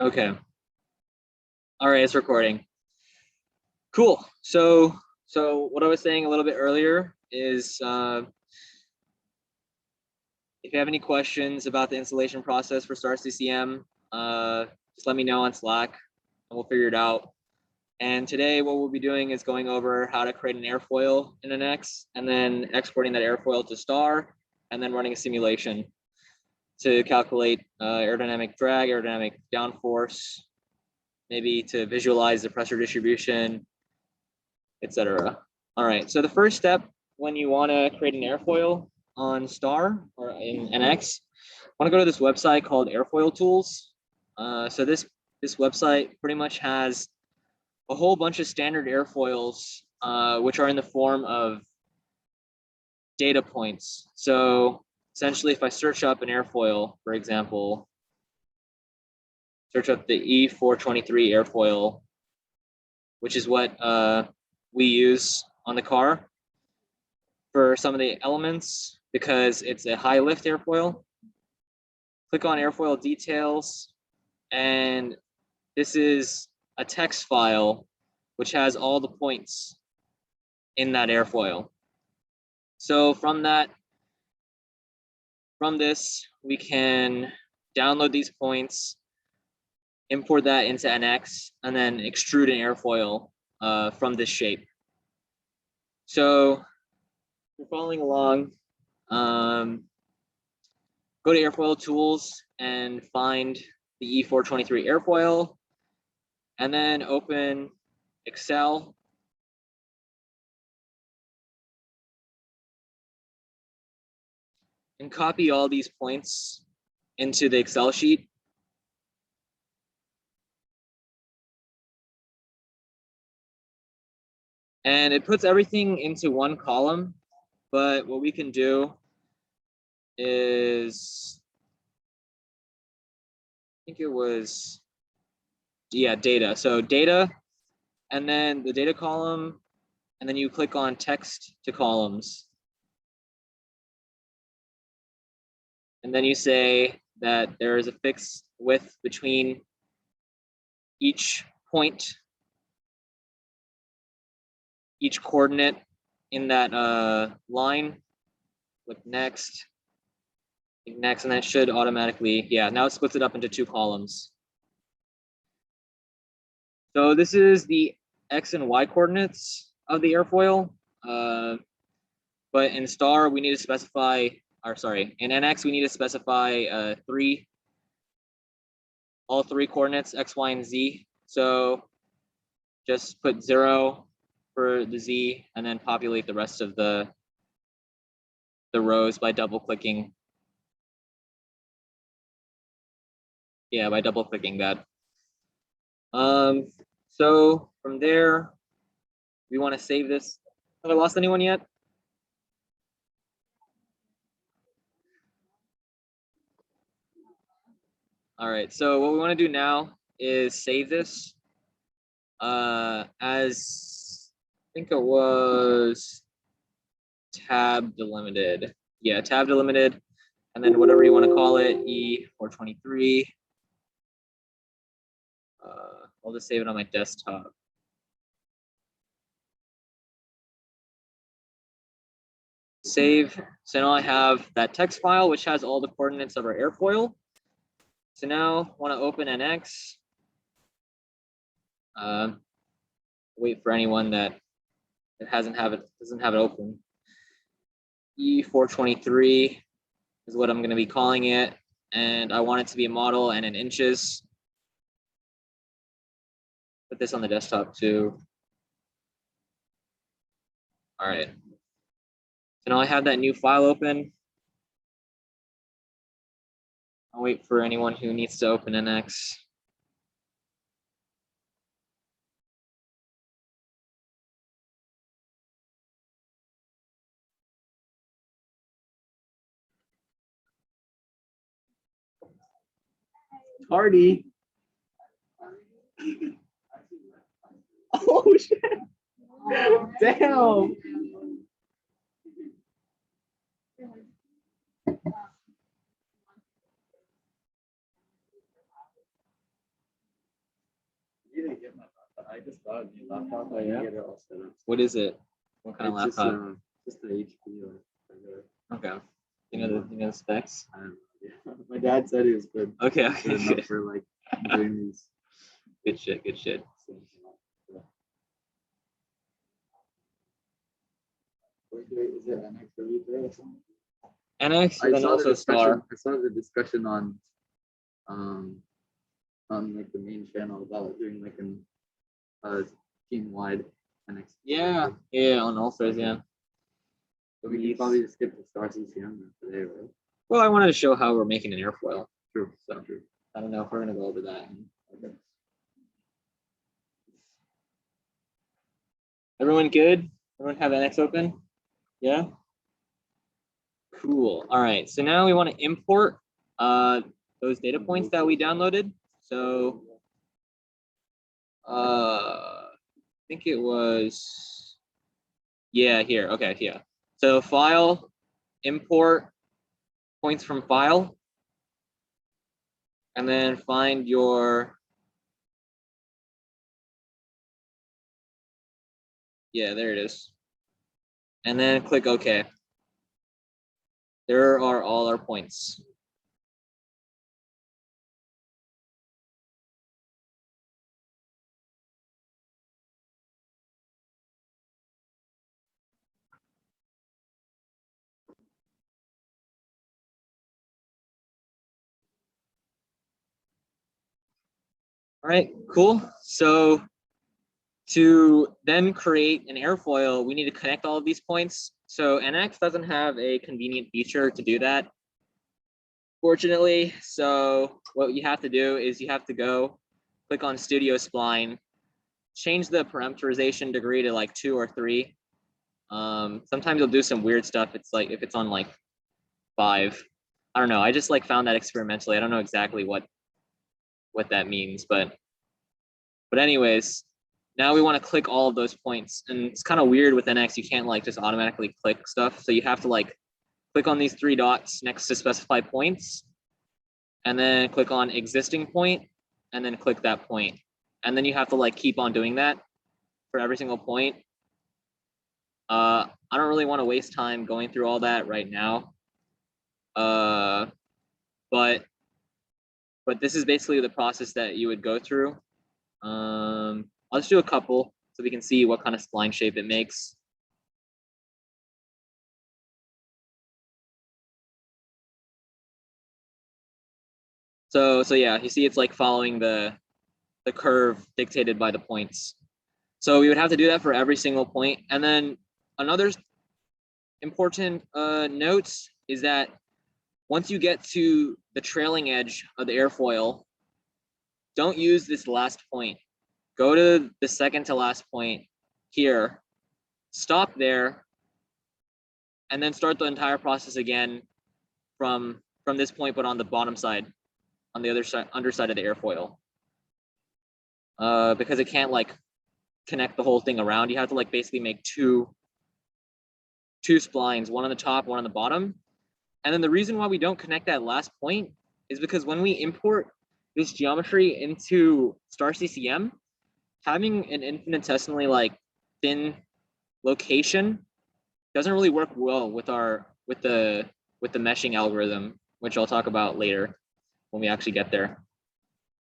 Okay. All right, it's recording. Cool. So what I was saying a little bit earlier is if you have any questions about the installation process for STAR-CCM, just let me know on Slack and we'll figure it out. And today what we'll be doing is going over how to create an airfoil in NX and then exporting that airfoil to STAR and then running a simulation to calculate aerodynamic drag, aerodynamic downforce, maybe to visualize the pressure distribution, etc. All right, so the first step when you want to create an airfoil on STAR or in NX, I want to go to this website called Airfoil Tools. So this website pretty much has a whole bunch of standard airfoils, which are in the form of data points. So essentially, if I search up an airfoil, for example, search up the E423 airfoil, which is what we use on the car for some of the elements because it's a high lift airfoil. Click on airfoil details, and this is a text file which has all the points in that airfoil. So from this, we can download these points, import that into NX, and then extrude an airfoil from this shape. So if you're following along, go to Airfoil Tools and find the E423 airfoil, and then open Excel. And copy all these points into the Excel sheet. And it puts everything into one column, but what we can do is, I think it was, yeah, data. So data, and then the data column, and then you click on text to columns. And then you say that there is a fixed width between each point, each coordinate in that line. Click next, and then it should automatically, yeah, now it splits it up into two columns. So this is the X and Y coordinates of the airfoil. But in STAR, we need to specify, or sorry, in NX, we need to specify all three coordinates, X, Y, and Z. So just put 0 for the Z and then populate the rest of the rows by double clicking. Yeah, by double clicking that. So from there, we want to save this. Have I lost anyone yet? All right, so what we want to do now is save this as, I think it was tab delimited. Yeah, tab delimited, and then whatever you want to call it, E423. I'll just save it on my desktop. Save. So now I have that text file, which has all the coordinates of our airfoil. So now I want to open NX. Wait for anyone that doesn't have it open. E423 is what I'm going to be calling it, and I want it to be a model and in inches. Put this on the desktop too. All right. So now I have that new file open. I'll wait for anyone who needs to open NX. Hardy. Oh shit. Damn. get my laptop. I just got a new laptop. I yeah? get it all set up. What is it? What kind of laptop? Just the HP. Okay. You know the specs? I don't know. Yeah. My dad said it was good. Okay, Good enough for like doing these. Good shit, good shit. Is it NX or something? NX and then also STAR. I saw the discussion on like the main channel about doing like an team wide NX. Yeah, on All Stars, yeah. But we can probably just skip the STAR-CCM today, right? Well, I wanted to show how we're making an airfoil. True. So true. I don't know if we're gonna go over that. Okay. Everyone good? Everyone have NX open? Yeah? Cool. All right. So now we want to import those data points that we downloaded. So I think it was, yeah, here. Okay, yeah. So file, import points from file, and then find your, yeah, there it is. And then click OK. There are all our points. All right, cool. So to then create an airfoil, we need to connect all of these points. So NX doesn't have a convenient feature to do that, fortunately. So what you have to do is you have to go click on Studio Spline, change the parameterization degree to like 2 or 3. Sometimes you'll do some weird stuff. It's like if it's on like 5. I don't know. I just like found that experimentally. I don't know exactly what that means, but anyways, now we want to click all of those points. And it's kind of weird with NX. You can't like just automatically click stuff. So you have to like click on these 3 dots next to specify points, and then click on existing point, and then click that point. And then you have to like keep on doing that for every single point. I don't really want to waste time going through all that right now. But this is basically the process that you would go through. I'll just do a couple so we can see what kind of spline shape it makes. So yeah, you see it's like following the curve dictated by the points. So we would have to do that for every single point. And then another important note is that once you get to the trailing edge of the airfoil, don't use this last point. Go to the second to last point here, stop there, and then start the entire process again from this point, but on the bottom side, on the other side, underside of the airfoil. Because it can't like connect the whole thing around. You have to like basically make two splines, one on the top, one on the bottom. And then the reason why we don't connect that last point is because when we import this geometry into STAR-CCM, having an infinitesimally like thin location doesn't really work well with the meshing algorithm, which I'll talk about later when we actually get there.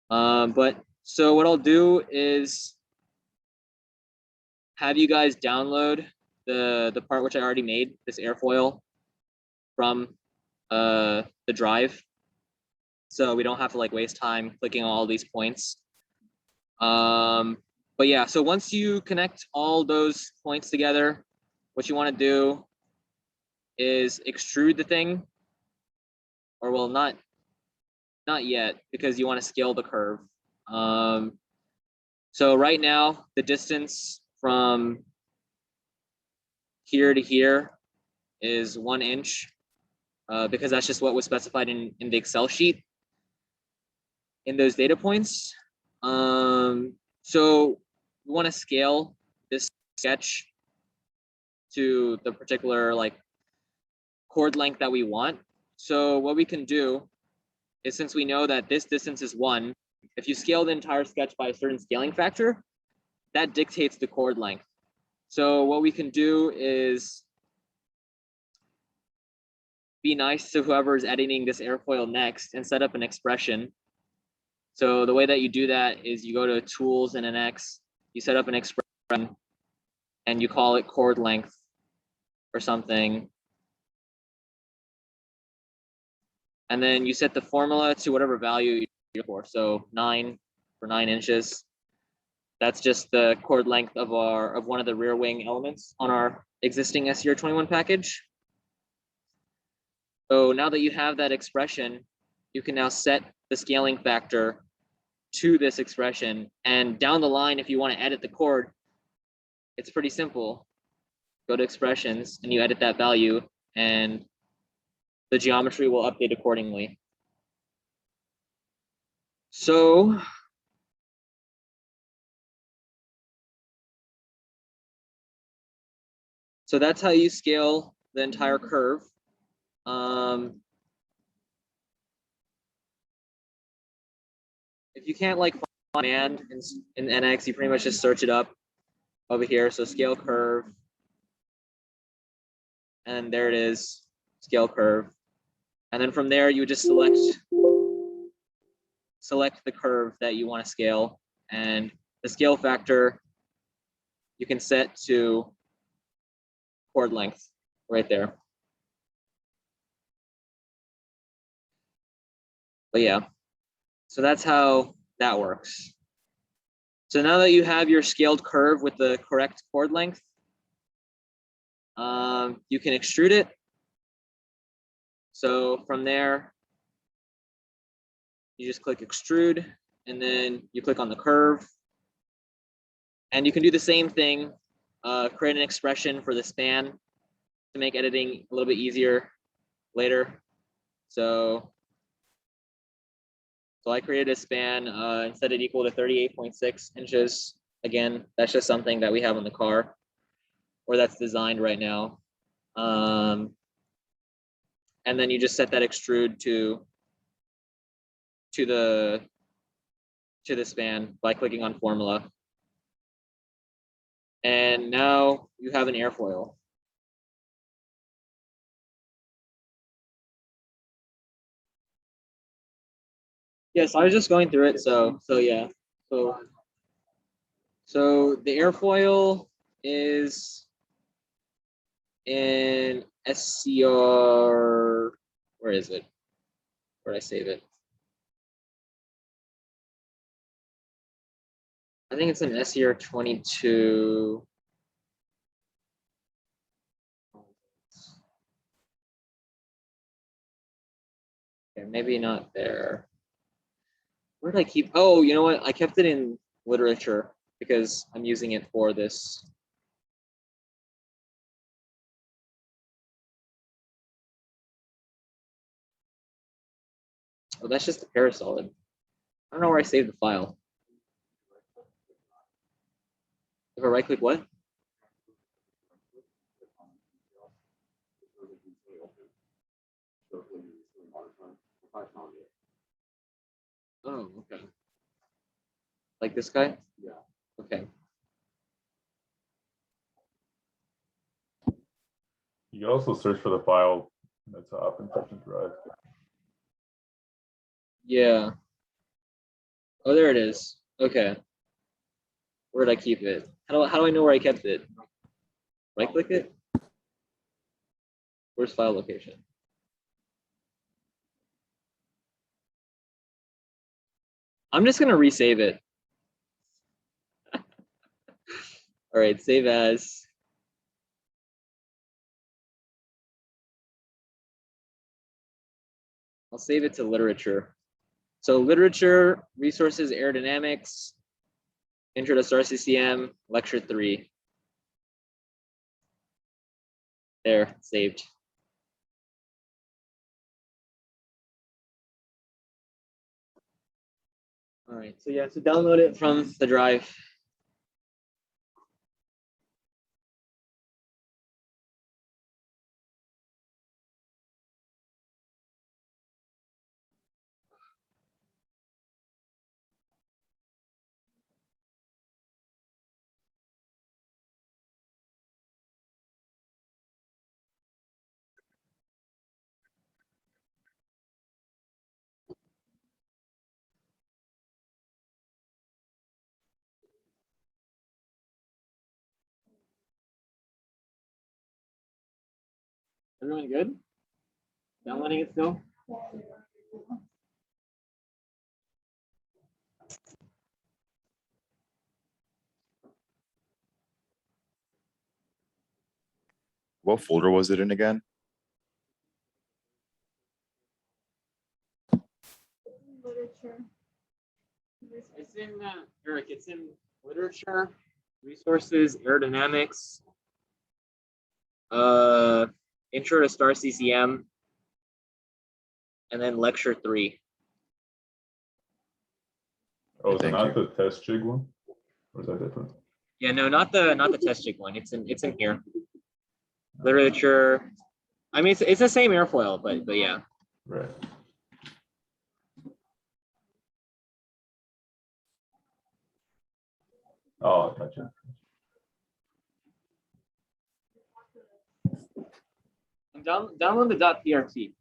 But so what I'll do is have you guys download the part which I already made, this airfoil, from the drive, so we don't have to like waste time clicking all these points. But yeah, so once you connect all those points together, what you want to do is extrude the thing, or well, not yet, because you want to scale the curve. So right now, the distance from here to here is 1 inch, because that's just what was specified in the Excel sheet in those data points. So we want to scale this sketch to the particular like chord length that we want. So what we can do is, since we know that this distance is 1, if you scale the entire sketch by a certain scaling factor, that dictates the chord length. So what we can do is be nice to whoever's editing this airfoil next and set up an expression. So the way that you do that is you go to Tools and NX, you set up an expression, and you call it chord length or something. And then you set the formula to whatever value you're for. So 9 for 9 inches. That's just the chord length of one of the rear wing elements on our existing SCR21 package. So now that you have that expression, you can now set the scaling factor to this expression. And down the line, if you want to edit the chord, it's pretty simple. Go to expressions and you edit that value, and the geometry will update accordingly. So that's how you scale the entire curve. If you can't like find command in NX, you pretty much just search it up over here. So scale curve, and there it is, scale curve. And then from there, you just select the curve that you want to scale, and the scale factor you can set to chord length right there. But yeah, so that's how that works. So now that you have your scaled curve with the correct chord length, you can extrude it. So from there, you just click extrude, and then you click on the curve. And you can do the same thing, create an expression for the span to make editing a little bit easier later. So I created a span and set it equal to 38.6 inches. Again, that's just something that we have on the car, or that's designed right now. And then you just set that extrude to the span by clicking on formula. And now you have an airfoil. Yes, I was just going through it. So yeah. So the airfoil is in SCR. Where is it? Where did I save it? I think it's in SCR22. Okay, maybe not there. Where did I keep? Oh, you know what? I kept it in literature because I'm using it for this. Oh, that's just a parasolid. I don't know where I saved the file. If I right click what? Oh, okay. Like this guy? Yeah. Okay. You can also search for the file in the top and search and drive. Yeah. Oh, there it is. Okay. Where did I keep it? How do I know where I kept it? Right click it? Where's file location? I'm just gonna resave it. All right, save as. I'll save it to literature. So literature, resources, aerodynamics, intro to STAR-CCM, lecture 3. There, saved. All right, so yeah, so download it from the drive. Everyone good? Downloading it still? What folder was it in again? Literature. It's in Eric. It's in literature, resources, aerodynamics, intro to STAR-CCM, and then lecture 3. Oh, is it Thank not you. the test jig one? Or is that different? Yeah, no, not the test jig one. It's in here. Literature. I mean, it's the same airfoil, but yeah. Right. Oh, gotcha. Download the .prt.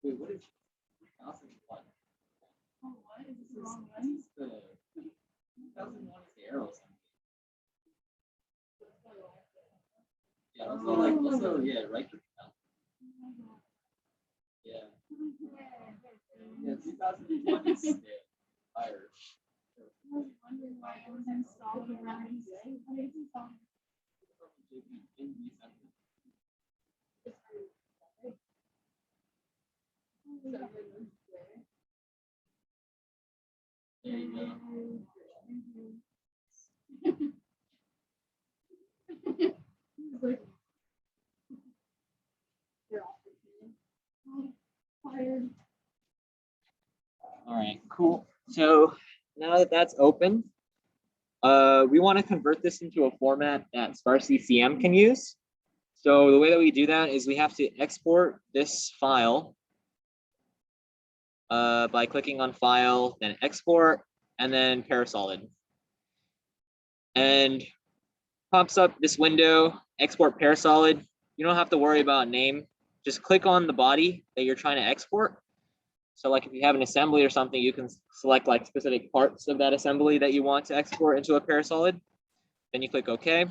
Wait, what is 2001? Oh, what? Is this the wrong one? 2001 is the arrow. Yeah, also, yeah, right. Yeah. Yeah, 2001 is fire. I was wondering why it was installed around. It's installed. There you go. Fired. All right, cool. So now that that's open, we want to convert this into a format that STAR-CCM can use. So the way that we do that is we have to export this file by clicking on File, then Export, and then Parasolid. And pops up this window, Export Parasolid. You don't have to worry about name. Just click on the body that you're trying to export. So like if you have an assembly or something, you can select like specific parts of that assembly that you want to export into a Parasolid. Then you click OK.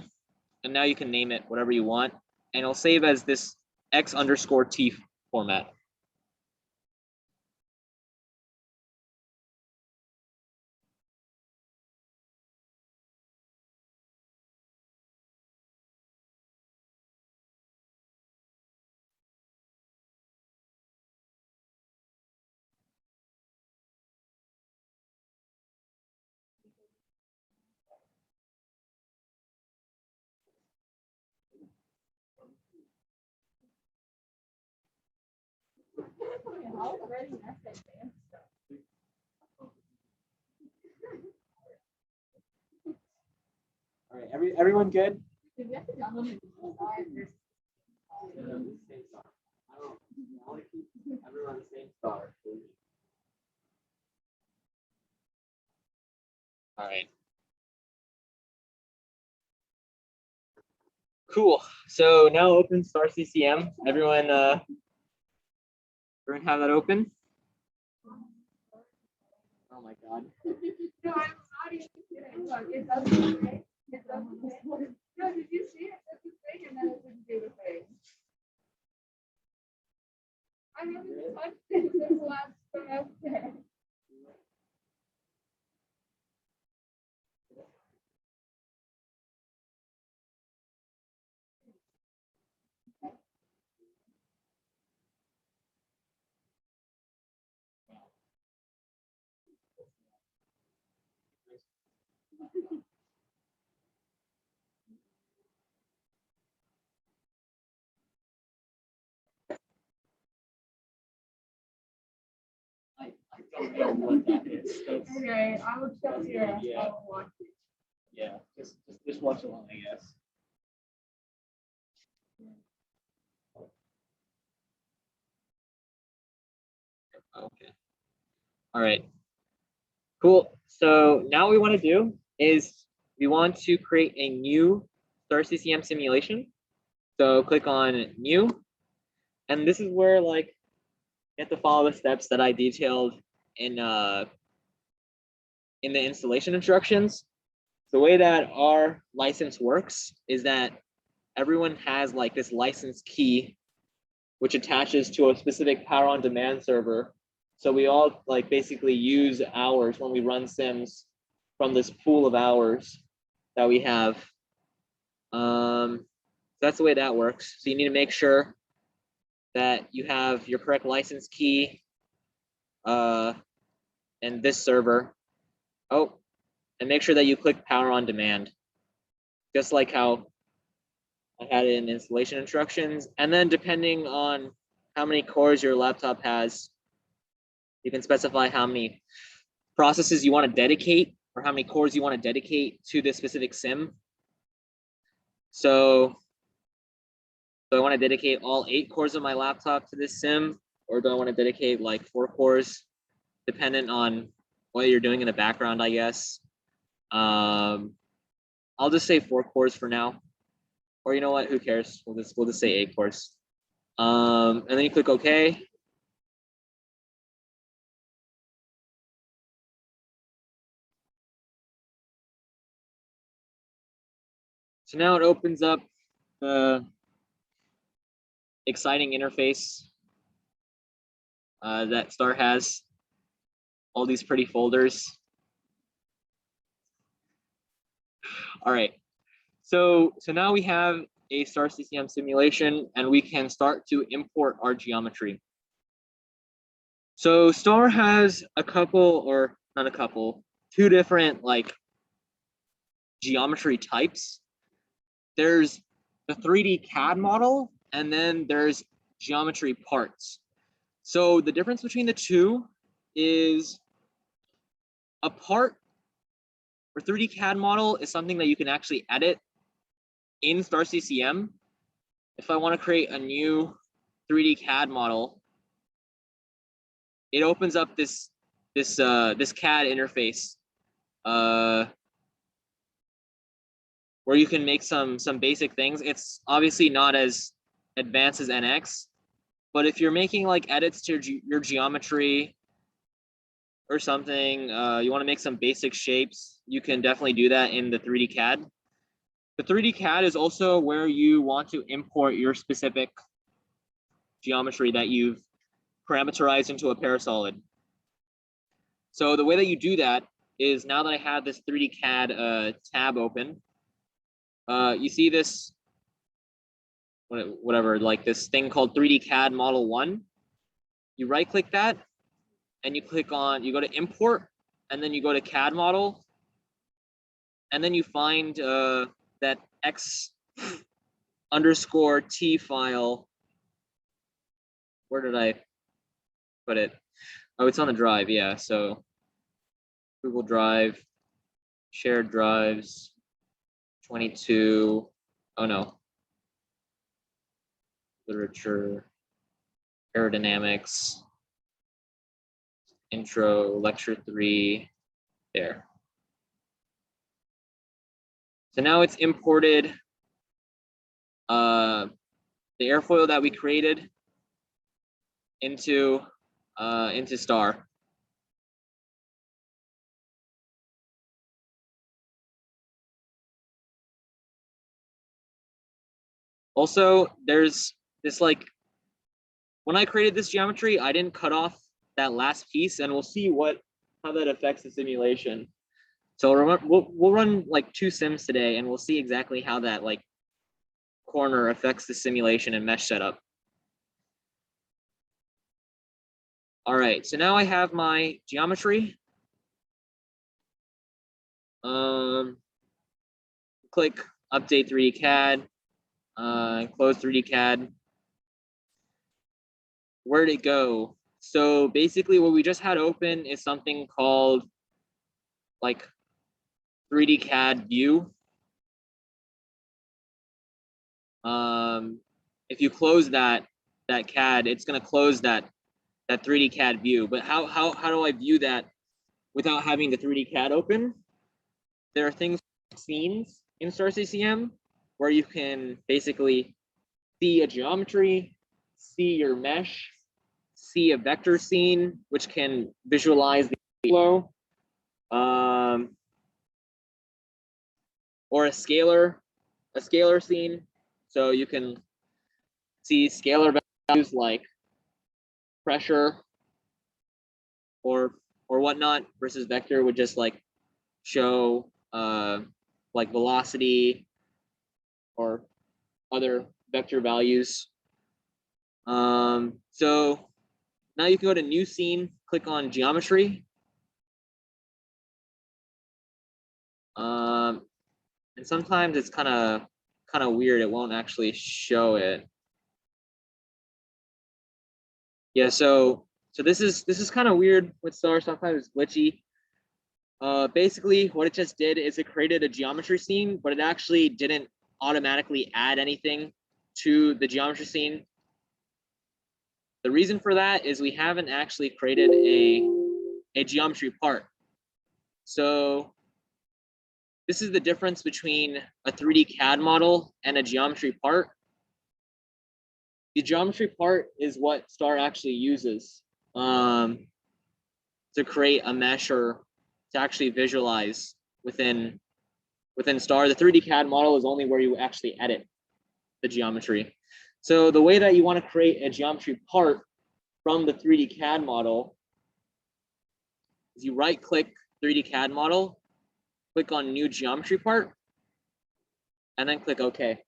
And now you can name it whatever you want. And it'll save as this X_T format. All right, everyone good? Did we have to download it? Everyone the same star. All right. Cool. So now open STAR-CCM. Everyone have that open? Oh my God. No, I'm not even kidding. Look, it does the thing. It does the thing. No, did you see it? It does the thing and then it didn't do the thing. I haven't touched it since last semester. I don't know what that is. Okay, I will tell you. Yeah. I'll watch it. Yeah, just watch along, I guess. Okay. All right. Cool. So now what we want to do is we want to create a new STAR-CCM simulation. So click on new, and this is where like you have to follow the steps that I detailed in the installation instructions. The way that our license works is that everyone has like this license key, which attaches to a specific power on demand server. So we all like basically use hours when we run sims from this pool of hours that we have. That's the way that works. So you need to make sure that you have your correct license key and this server. Oh, and make sure that you click power on demand, just like how I had it in installation instructions. And then depending on how many cores your laptop has, you can specify how many processes you want to dedicate or how many cores you want to dedicate to this specific sim. So do I want to dedicate all 8 cores of my laptop to this sim, or do I want to dedicate like 4 cores, dependent on what you're doing in the background, I guess. I'll just say 4 cores for now, or you know what? Who cares? We'll just say 8 cores. And then you click OK. So now it opens up the exciting interface that STAR has. All these pretty folders. All right. So now we have a STAR-CCM simulation, and we can start to import our geometry. So STAR has a couple, or not a couple, 2 different like geometry types. There's the 3D CAD model, and then there's geometry parts. So the difference between the two is a part or 3D CAD model is something that you can actually edit in STAR-CCM. If I want to create a new 3D CAD model, it opens up this CAD interface where you can make some basic things. It's obviously not as advanced as NX, but if you're making like edits to your geometry or something, you want to make some basic shapes, you can definitely do that in the 3D CAD. The 3D CAD is also where you want to import your specific geometry that you've parameterized into a parasolid. So the way that you do that is, now that I have this 3D CAD tab open, you see this, whatever, like this thing called 3D CAD Model 1. You right click that and you click on, you go to import, and then you go to CAD model, and then you find that X_T file. Where did I put it? Oh, it's on the drive. Yeah. So Google Drive, shared drives, 22. Oh no. Literature, aerodynamics, intro, lecture 3, there. So now it's imported the airfoil that we created into STAR. Also, there's this like, when I created this geometry, I didn't cut off that last piece, and we'll see how that affects the simulation. So we'll run like 2 sims today, and we'll see exactly how that like corner affects the simulation and mesh setup. All right, so now I have my geometry. Click update 3D CAD, close 3D CAD. Where'd it go? So basically what we just had open is something called like 3D CAD view. If you close that CAD, it's gonna close that 3D CAD view. But how do I view that without having the 3D CAD open? There are things like scenes in STAR-CCM where you can basically see a geometry, see your mesh, see a vector scene, which can visualize the flow, or a scalar scene. So you can see scalar values like pressure or whatnot, versus vector would just like show like velocity or other vector values. So now you can go to new scene, click on geometry. And sometimes it's kind of weird. It won't actually show it. Yeah, so this is kind of weird with STAR. Sometimes it's glitchy. Basically, what it just did is it created a geometry scene, but it actually didn't automatically add anything to the geometry scene. The reason for that is we haven't actually created a geometry part. So this is the difference between a 3D CAD model and a geometry part. The geometry part is what STAR actually uses to create a mesh or to actually visualize within STAR. The 3D CAD model is only where you actually edit the geometry. So the way that you want to create a geometry part from the 3D CAD model is you right click 3D CAD model, click on new geometry part, and then click OK.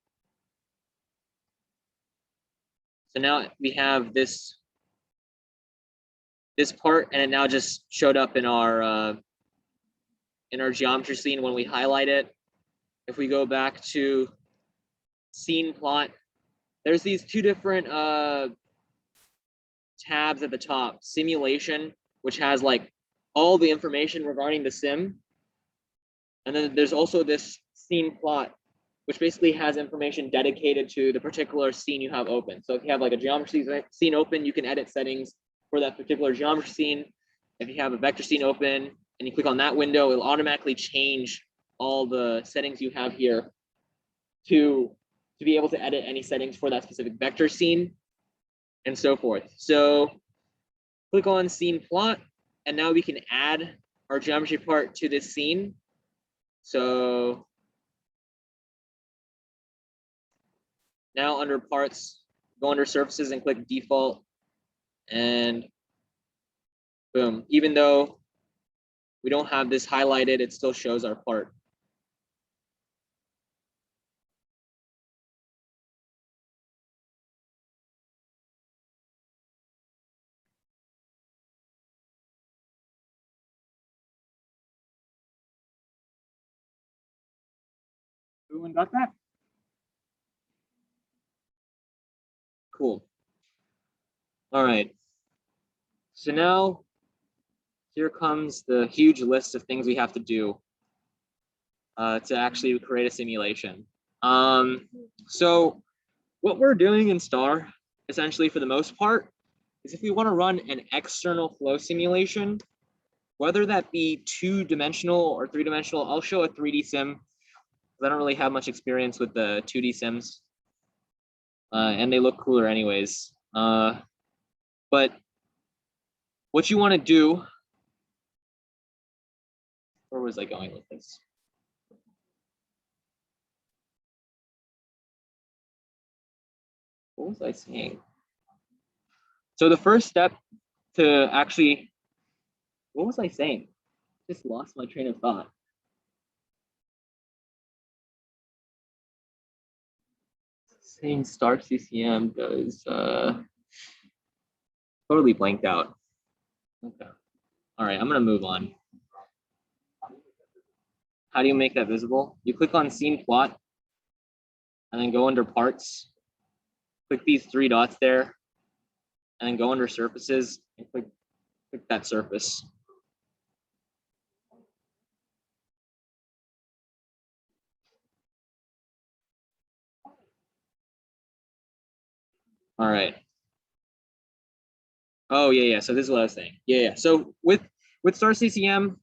So now we have this part, and it now just showed up in our geometry scene when we highlight it. If we go back to scene plot, there's these two different tabs at the top. Simulation, which has like all the information regarding the sim, and then there's also this scene plot, which basically has information dedicated to the particular scene you have open. So if you have like a geometry scene open, you can edit settings for that particular geometry scene. If you have a vector scene open and you click on that window, it'll automatically change all the settings you have here to be able to edit any settings for that specific vector scene and so forth. So click on scene plot, and now we can add our geometry part to this scene. So now under parts, go under surfaces and click default, and boom. Even though we don't have this highlighted, it still shows our part. Everyone got that? Cool. All right. So now here comes the huge list of things we have to do to actually create a simulation. So what we're doing in STAR, essentially for the most part, is if we want to run an external flow simulation, whether that be 2-dimensional or 3-dimensional, I'll show a 3D sim. I don't really have much experience with the 2D sims, and they look cooler anyways. But what you want to do, where was I going with this? What was I saying? So the first step to actually, what was I saying? Just lost my train of thought. Saying STAR-CCM does totally blanked out. Okay. All right, I'm gonna move on. how do you make that visible? You click on scene plot and then go under parts. Click these 3 dots there and then go under surfaces and click that surface. All right. Oh yeah. So this is what I was saying. Yeah. So with STAR-CCM,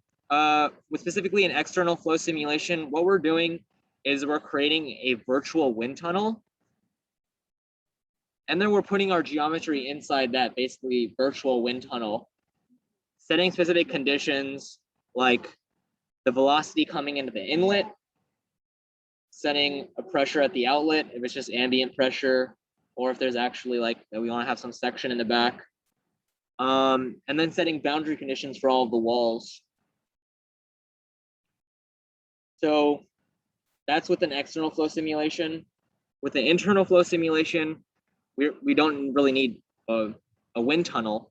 with specifically an external flow simulation, what we're doing is we're creating a virtual wind tunnel. And then we're putting our geometry inside that basically virtual wind tunnel, setting specific conditions like the velocity coming into the inlet, setting a pressure at the outlet if it's just ambient pressure, or if there's actually like that we want to have some section in the back. And then setting boundary conditions for all of the walls. So that's with an external flow simulation. With the internal flow simulation, we don't really need a wind tunnel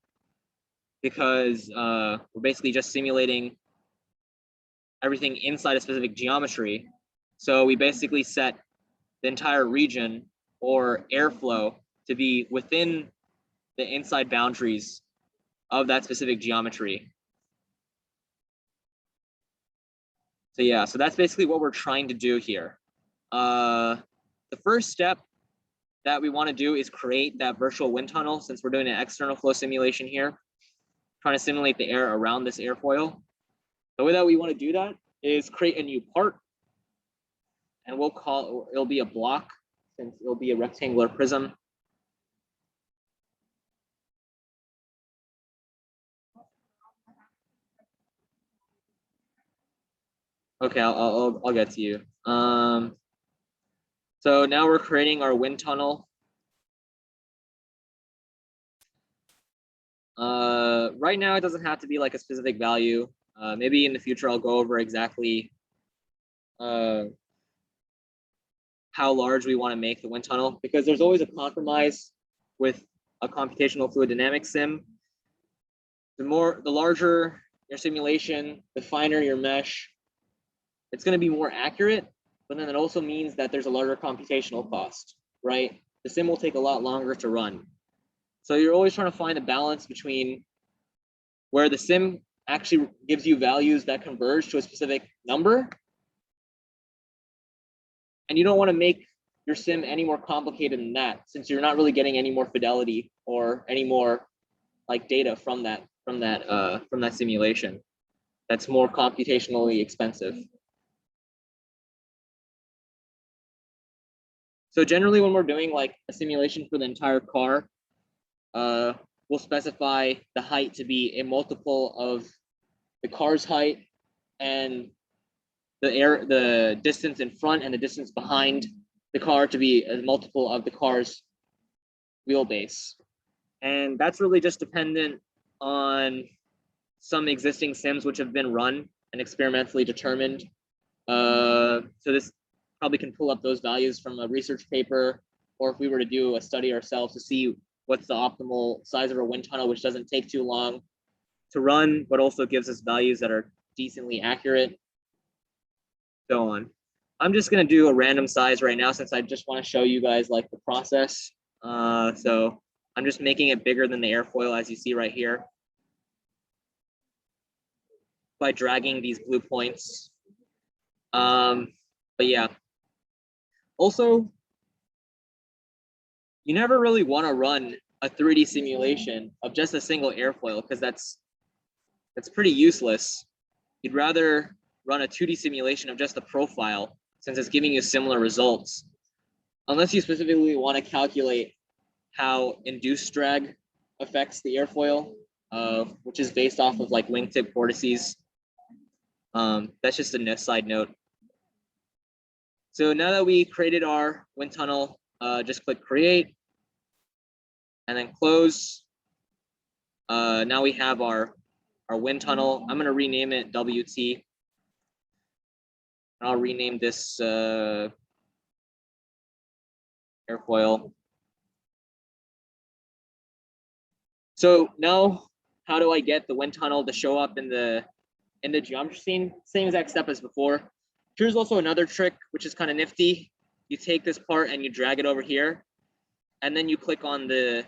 because we're basically just simulating everything inside a specific geometry. So we basically set the entire region or airflow to be within the inside boundaries of that specific geometry. So yeah, so that's basically what we're trying to do here. The first step that we want to do is create that virtual wind tunnel, since we're doing an external flow simulation here, trying to simulate the air around this airfoil. The way that we want to do that is create a new part, and we'll call it'll be a block, since it'll be a rectangular prism. Okay, I'll get to you. So now we're creating our wind tunnel. Right now it doesn't have to be like a specific value. Maybe in the future I'll go over exactly how large we want to make the wind tunnel, because there's always a compromise with a computational fluid dynamics sim. The larger your simulation, the finer your mesh, it's going to be more accurate, but then it also means that there's a larger computational cost, right? The sim will take a lot longer to run. So you're always trying to find a balance between where the sim actually gives you values that converge to a specific number, and you don't want to make your sim any more complicated than that, since you're not really getting any more fidelity or any more like data from that simulation. That's more computationally expensive. So generally when we're doing like a simulation for the entire car, we'll specify the height to be a multiple of the car's height and the distance in front and the distance behind the car to be a multiple of the car's wheelbase. And that's really just dependent on some existing sims which have been run and experimentally determined. So this probably can pull up those values from a research paper, or if we were to do a study ourselves to see what's the optimal size of a wind tunnel, which doesn't take too long to run, but also gives us values that are decently accurate, so on. I'm just gonna do a random size right now, since I just want to show you guys like the process. So I'm just making it bigger than the airfoil, as you see right here, by dragging these blue points. But yeah, also, you never really want to run a 3D simulation of just a single airfoil, because that's pretty useless. You'd rather run a 2D simulation of just the profile, since it's giving you similar results, unless you specifically want to calculate how induced drag affects the airfoil, which is based off of like wingtip vortices. That's just a side note. So now that we created our wind tunnel, just click create and then close. Now we have our wind tunnel. I'm going to rename it WT. And I'll rename this airfoil. So now, how do I get the wind tunnel to show up in the geometry scene? Same exact step as before. Here's also another trick, which is kind of nifty. You take this part and you drag it over here, and then you click on the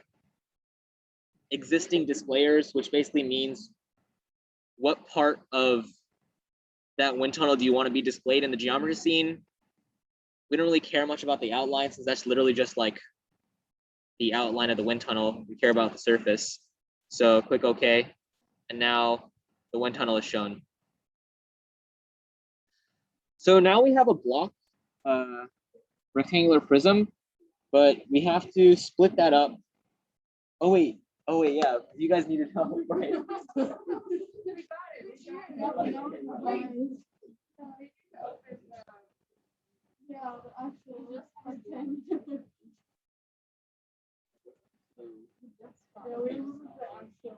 existing displayers, which basically means what part of that wind tunnel do you want to be displayed in the geometry scene. We don't really care much about the outline since that's literally just like the outline of the wind tunnel. We care about the surface. So click OK, and now the wind tunnel is shown. So now we have a block rectangular prism, but we have to split that up. Oh wait, yeah, you guys need to know, right? Yeah, the actual content. Yeah, we removed the actual.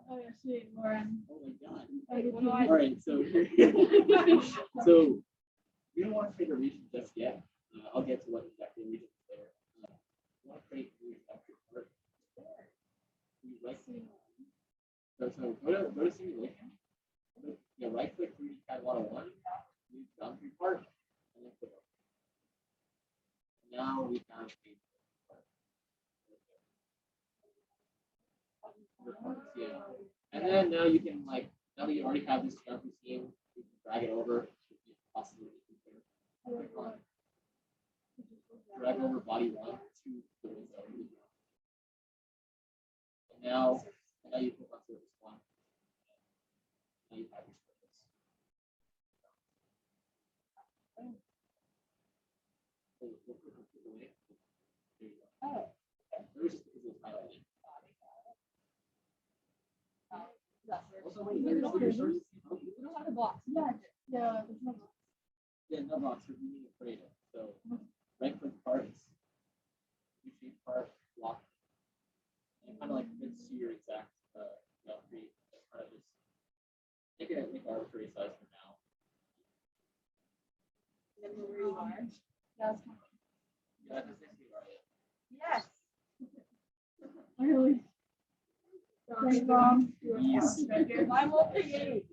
Oh, yeah, sweet, Lauren. Oh my god. All All right, so so we don't want to create a region just yet. I'll get to what exactly region is there. I want to create a vector part. Right. So go to simulation. Yeah, right click 3D CAD 101. Use geometry part, and then click OK. Now we have a yeah. And then now you can like now that you already have this geometry scheme, you can drag it over. Possibly drag over body 1 to the window. And now you click on surface 1. Now you have your surface. So we'll click on the way. There you go. Oh, okay. There's just because it's highlighted. Also, wait, you don't have the box. Yeah, Yeah, no box. We need to create it. So right click parts, reshape part, block, and kind of like fits to your exact geometry. Kind of just make it arbitrary size for now. Remember where you are? That's Yeah, that's basically right. yes. Really? Thanks, Mom. Yes. Mine will create.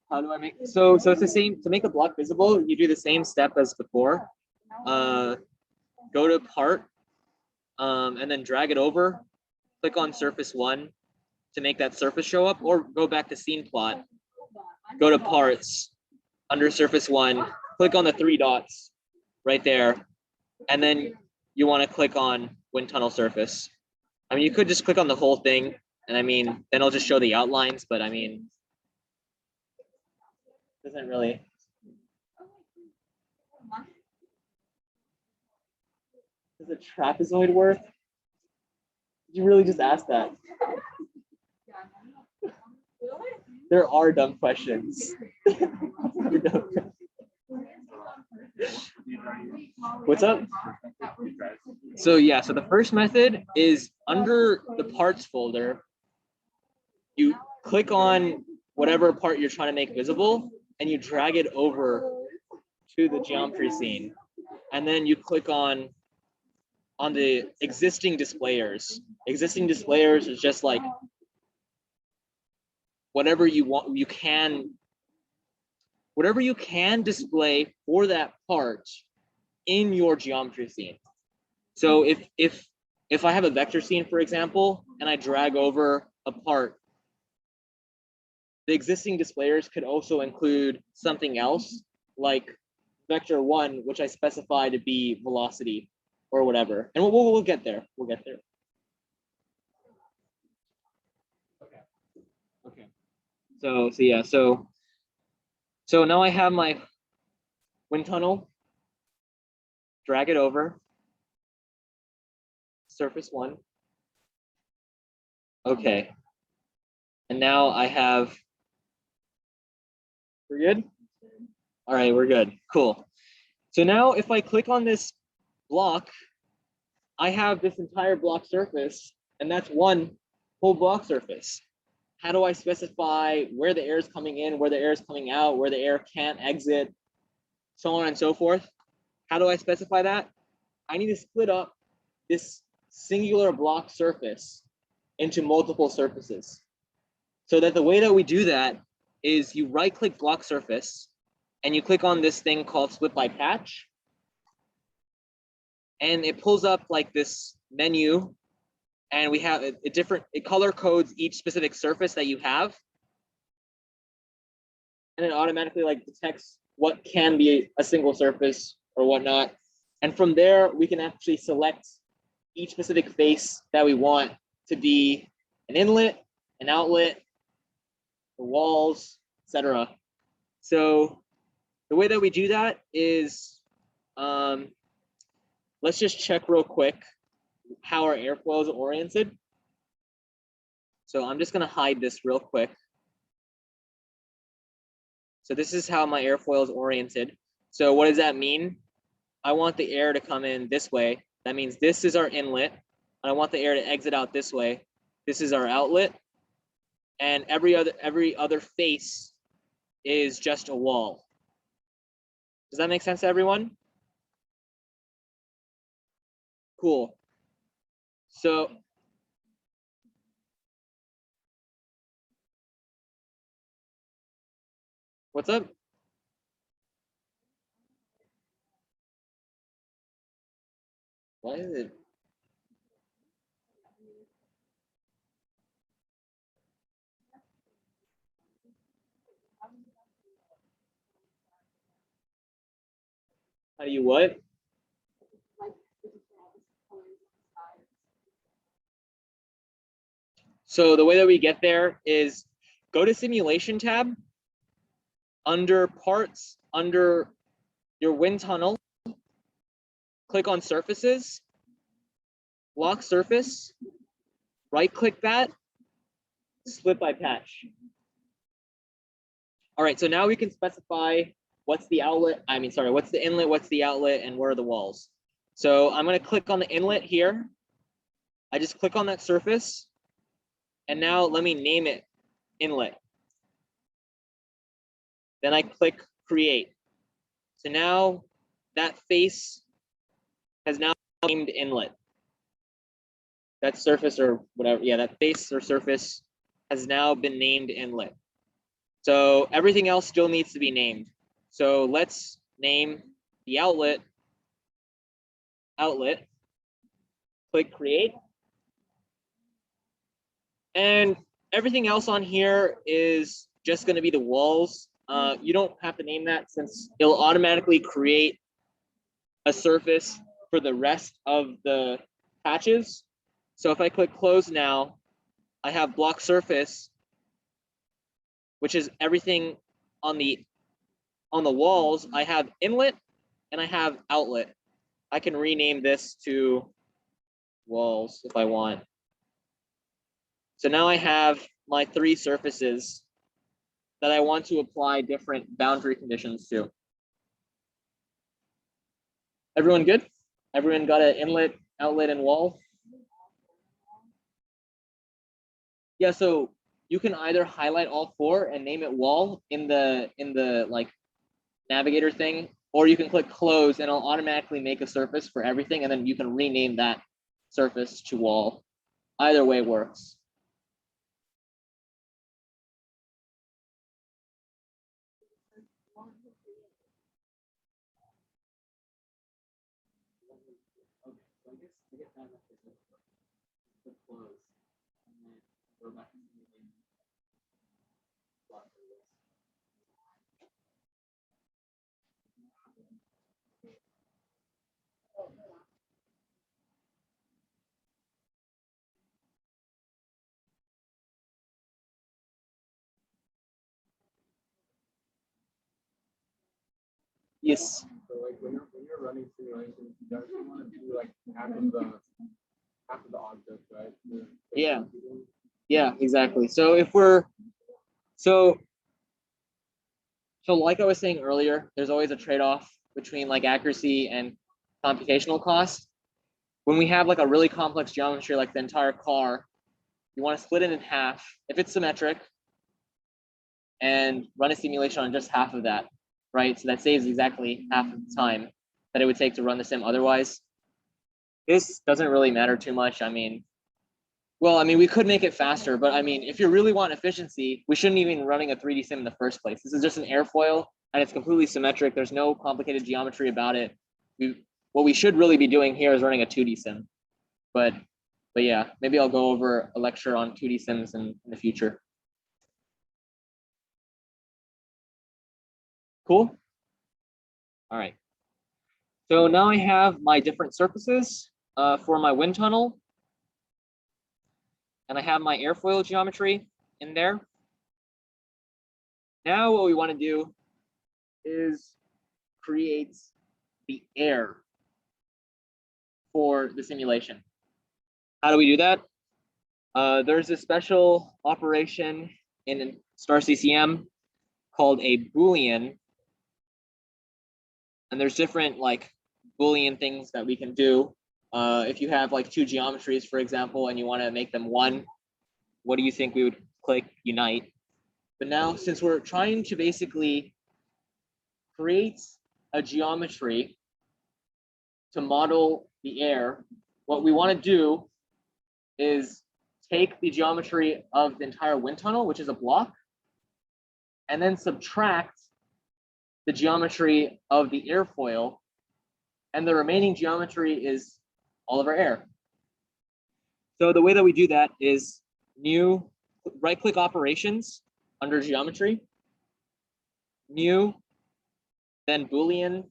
How do I make so it's the same to make a block visible, you do the same step as before. Go to part and then drag it over, click on surface 1 to make that surface show up, or go back to scene plot, go to parts under surface 1, click on the 3 dots right there, and then you want to click on wind tunnel surface. I mean, you could just click on the whole thing, and I mean, then it'll just show the outlines, but I mean, doesn't really. Does a trapezoid work? Did you really just ask that? There are dumb questions. What's up? So yeah, so the first method is under the parts folder, you click on whatever part you're trying to make visible and you drag it over to the geometry scene. And then you click on the existing displayers. Existing displayers is just like whatever you want, whatever you can display for that part in your geometry scene. So if I have a vector scene, for example, and I drag over a part, the existing displayers could also include something else like vector 1, which I specify to be velocity or whatever. And we'll get there. We'll get there. Okay. So yeah, so now I have my wind tunnel. Drag it over. Surface 1. Okay. And now I have. We're good? All right, we're good. Cool. So now if I click on this block, I have this entire block surface, and that's one whole block surface. how do I specify where the air is coming in, where the air is coming out, where the air can't exit, so on and so forth? How do I specify that? I need to split up this singular block surface into multiple surfaces. So that the way that we do that is you right click block surface and you click on this thing called split by patch. And it pulls up like this menu, and we have it color codes each specific surface that you have. And it automatically like detects what can be a single surface or whatnot. And from there, we can actually select each specific face that we want to be an inlet, an outlet, the walls, etc. So the way that we do that is, let's just check real quick how our airflow is oriented. So I'm just going to hide this real quick. So this is how my airfoil is oriented. So what does that mean? I want the air to come in this way. That means this is our inlet. And I want the air to exit out this way. This is our outlet. And every other face is just a wall. Does that make sense to everyone? Cool. So what's up? Why is it? How do you what? So the way that we get there is go to simulation tab, under parts, under your wind tunnel, click on surfaces, block surface, right click that, split by patch. All right, so now we can specify what's the outlet, what's the inlet, what's the outlet, and where are the walls. So I'm gonna click on the inlet here. I just click on that surface, and now let me name it inlet. Then I click create. So now that face has now named inlet. That surface or whatever, yeah, that face or surface has now been named inlet. So everything else still needs to be named. So let's name the outlet, click create. And everything else on here is just going to be the walls. You don't have to name that since it'll automatically create a surface for the rest of the patches. So if I click close now, I have block surface, which is everything on the walls. I have inlet and I have outlet. I can rename this to walls if I want. So now I have my three surfaces that I want to apply different boundary conditions to. Everyone good? Everyone got an inlet, outlet, and wall? Yeah, so you can either highlight all four and name it wall in the like navigator thing, or you can click close and it'll automatically make a surface for everything, and then you can rename that surface to wall. Either way works. Yes. So like when you're running simulations, you definitely want to do like half of the object, right? Yeah. Yeah, exactly. So if we're so like I was saying earlier, there's always a trade-off between like accuracy and computational cost. When we have like a really complex geometry, like the entire car, you want to split it in half if it's symmetric and run a simulation on just half of that, right? So that saves exactly half of the time that it would take to run the sim otherwise. This doesn't really matter too much. I mean, we could make it faster, but I mean, if you really want efficiency, we shouldn't even running a 3D sim in the first place. This is just an airfoil and it's completely symmetric. There's no complicated geometry about it. What we should really be doing here is running a 2D sim. But yeah, maybe I'll go over a lecture on 2D sims in the future. Cool. All right. So now I have my different surfaces for my wind tunnel. And I have my airfoil geometry in there. Now what we want to do is create the air for the simulation. How do we do that? There's a special operation in STAR-CCM called a Boolean. And there's different like Boolean things that we can do. If you have like two geometries, for example, and you want to make them one, what do you think we would click unite? But now, since we're trying to basically create a geometry to model the air, what we want to do is take the geometry of the entire wind tunnel, which is a block, and then subtract the geometry of the airfoil, and the remaining geometry is all of our air. So the way that we do that is new right-click operations under geometry, new, then Boolean,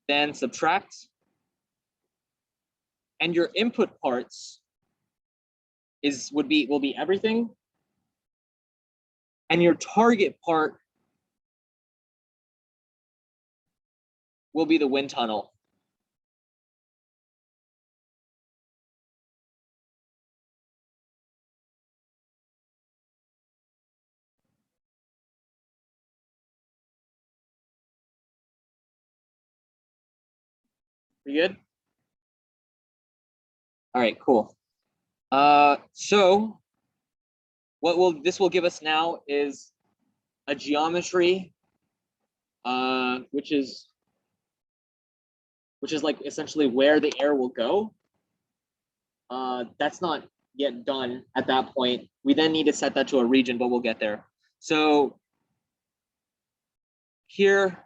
then subtract, and your input parts will be everything, and your target part will be the wind tunnel. We good? All right, cool. So what this will give us now is a geometry, which is like essentially where the air will go. That's not yet done at that point. We then need to set that to a region, but we'll get there. So here,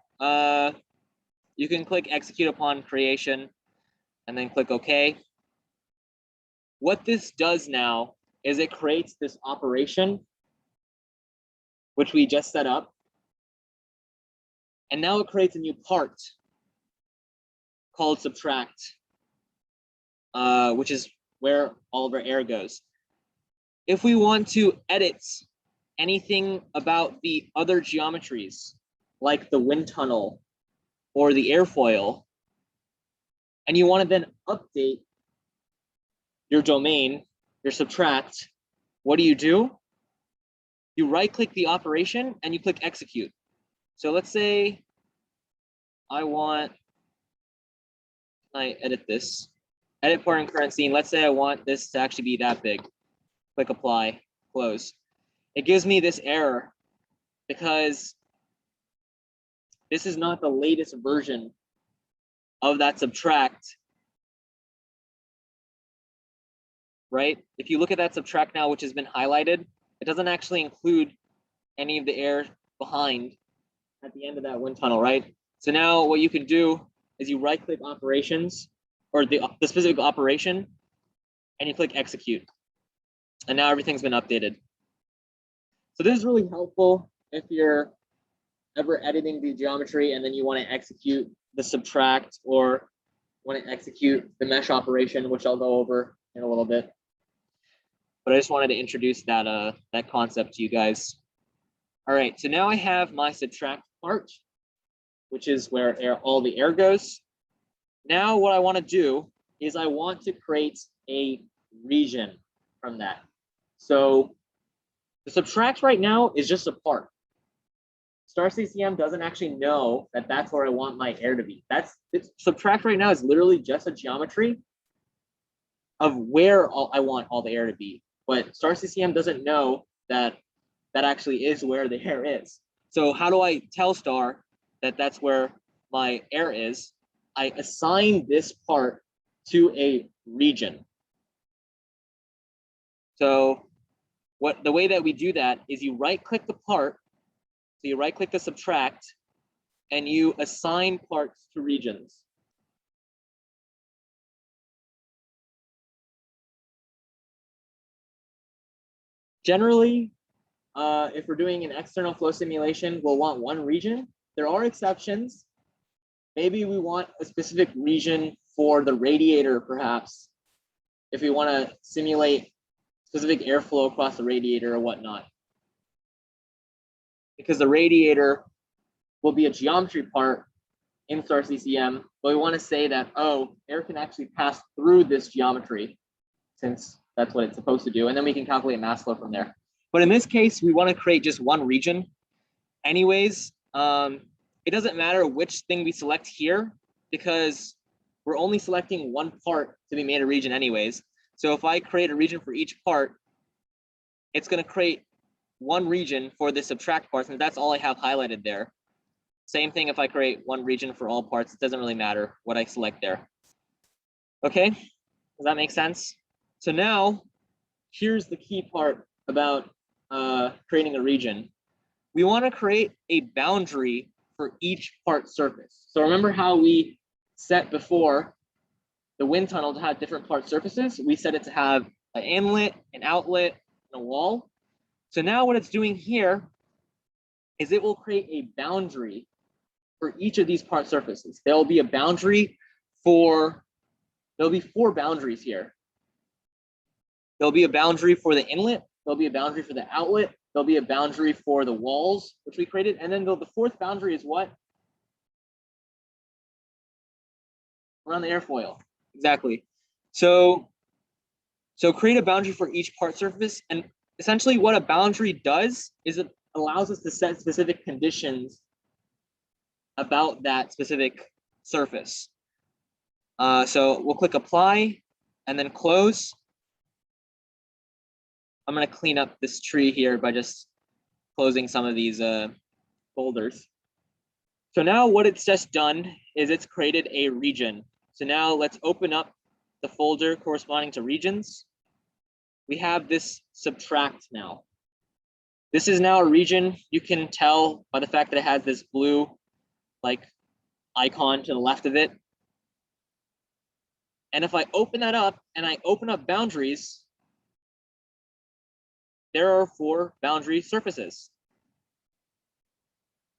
you can click execute upon creation and then click OK. What this does now is it creates this operation, which we just set up. And now it creates a new part called subtract, which is where all of our air goes. If we want to edit anything about the other geometries, like the wind tunnel or the airfoil, and you want to then update your domain, your subtract, what do? You right-click the operation and you click execute. So let's say I edit this. Edit part and current scene. Let's say I want this to actually be that big. Click apply, close. It gives me this error because this is not the latest version of that subtract, right? If you look at that subtract now, which has been highlighted, it doesn't actually include any of the air behind at the end of that wind tunnel, right? So now what you can do is you right-click operations or the specific operation and you click execute. And now everything's been updated. So this is really helpful if you're ever editing the geometry and then you want to execute the subtract or want to execute the mesh operation, which I'll go over in a little bit. But I just wanted to introduce that that concept to you guys. All right, so now I have my subtract part, which is where all the air goes. Now what I want to do is I want to create a region from that. So the subtract right now is just a part. STAR-CCM doesn't actually know that that's where I want my air to be. Subtract right now is literally just a geometry of where I want all the air to be. but STAR-CCM doesn't know that that actually is where the air is. So how do I tell STAR that that's where my air is? I assign this part to a region. So the way that we do that is you right click the part, so you right click the subtract, and you assign parts to regions. Generally, if we're doing an external flow simulation, we'll want one region. There are exceptions. Maybe we want a specific region for the radiator, perhaps, if we want to simulate specific airflow across the radiator or whatnot. Because the radiator will be a geometry part in STAR-CCM, but we want to say that, oh, air can actually pass through this geometry, since that's what it's supposed to do, and then we can calculate mass flow from there. But in this case, we want to create just one region. Anyways, it doesn't matter which thing we select here, because we're only selecting one part to be made a region anyways. So if I create a region for each part, it's going to create one region for the subtract parts, and that's all I have highlighted there. Same thing if I create one region for all parts, it doesn't really matter what I select there. Okay, does that make sense? So now, here's the key part about creating a region. We want to create a boundary for each part surface. So remember how we set before the wind tunnel to have different part surfaces? We set it to have an inlet, an outlet, and a wall. So now what it's doing here is it will create a boundary for each of these part surfaces. There will be a boundary for, there'll be 4 boundaries here. There'll be a boundary for the inlet, there'll be a boundary for the outlet, there'll be a boundary for the walls, which we created, and then the 4th boundary is what? Around the airfoil. Exactly. So create a boundary for each part surface, and essentially what a boundary does is it allows us to set specific conditions about that specific surface. So we'll click apply and then close. I'm going to clean up this tree here by just closing some of these folders. So now what it's just done is it's created a region. So now let's open up the folder corresponding to regions. We have this subtract now. This is now a region. You can tell by the fact that it has this blue like icon to the left of it. And if I open that up and I open up boundaries, there are 4 boundary surfaces.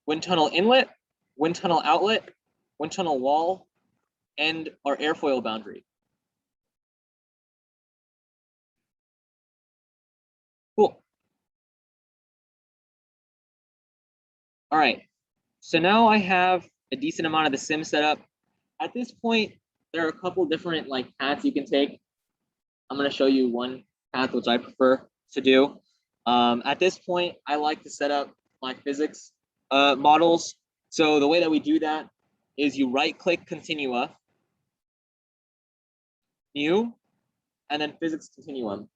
Wind tunnel inlet, wind tunnel outlet, wind tunnel wall, and our airfoil boundary. Cool. All right, so now I have a decent amount of the sim set up. At this point, there are a couple different like paths you can take. I'm going to show you one path which I prefer to do. At this point, I like to set up my physics models. So the way that we do that is you right-click Continua, New, and then Physics Continuum.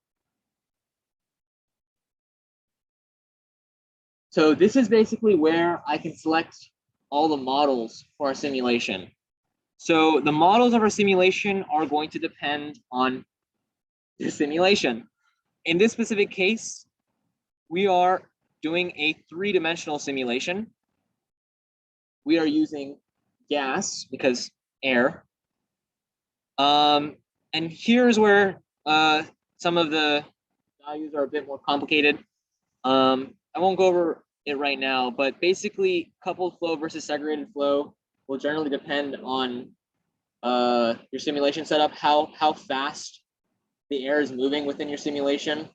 So this is basically where I can select all the models for our simulation. So the models of our simulation are going to depend on the simulation. In this specific case, we are doing a 3-dimensional simulation. We are using gas because air. And here's where some of the values are a bit more complicated. I won't go over it right now, but basically coupled flow versus segregated flow will generally depend on your simulation setup, how fast the air is moving within your simulation.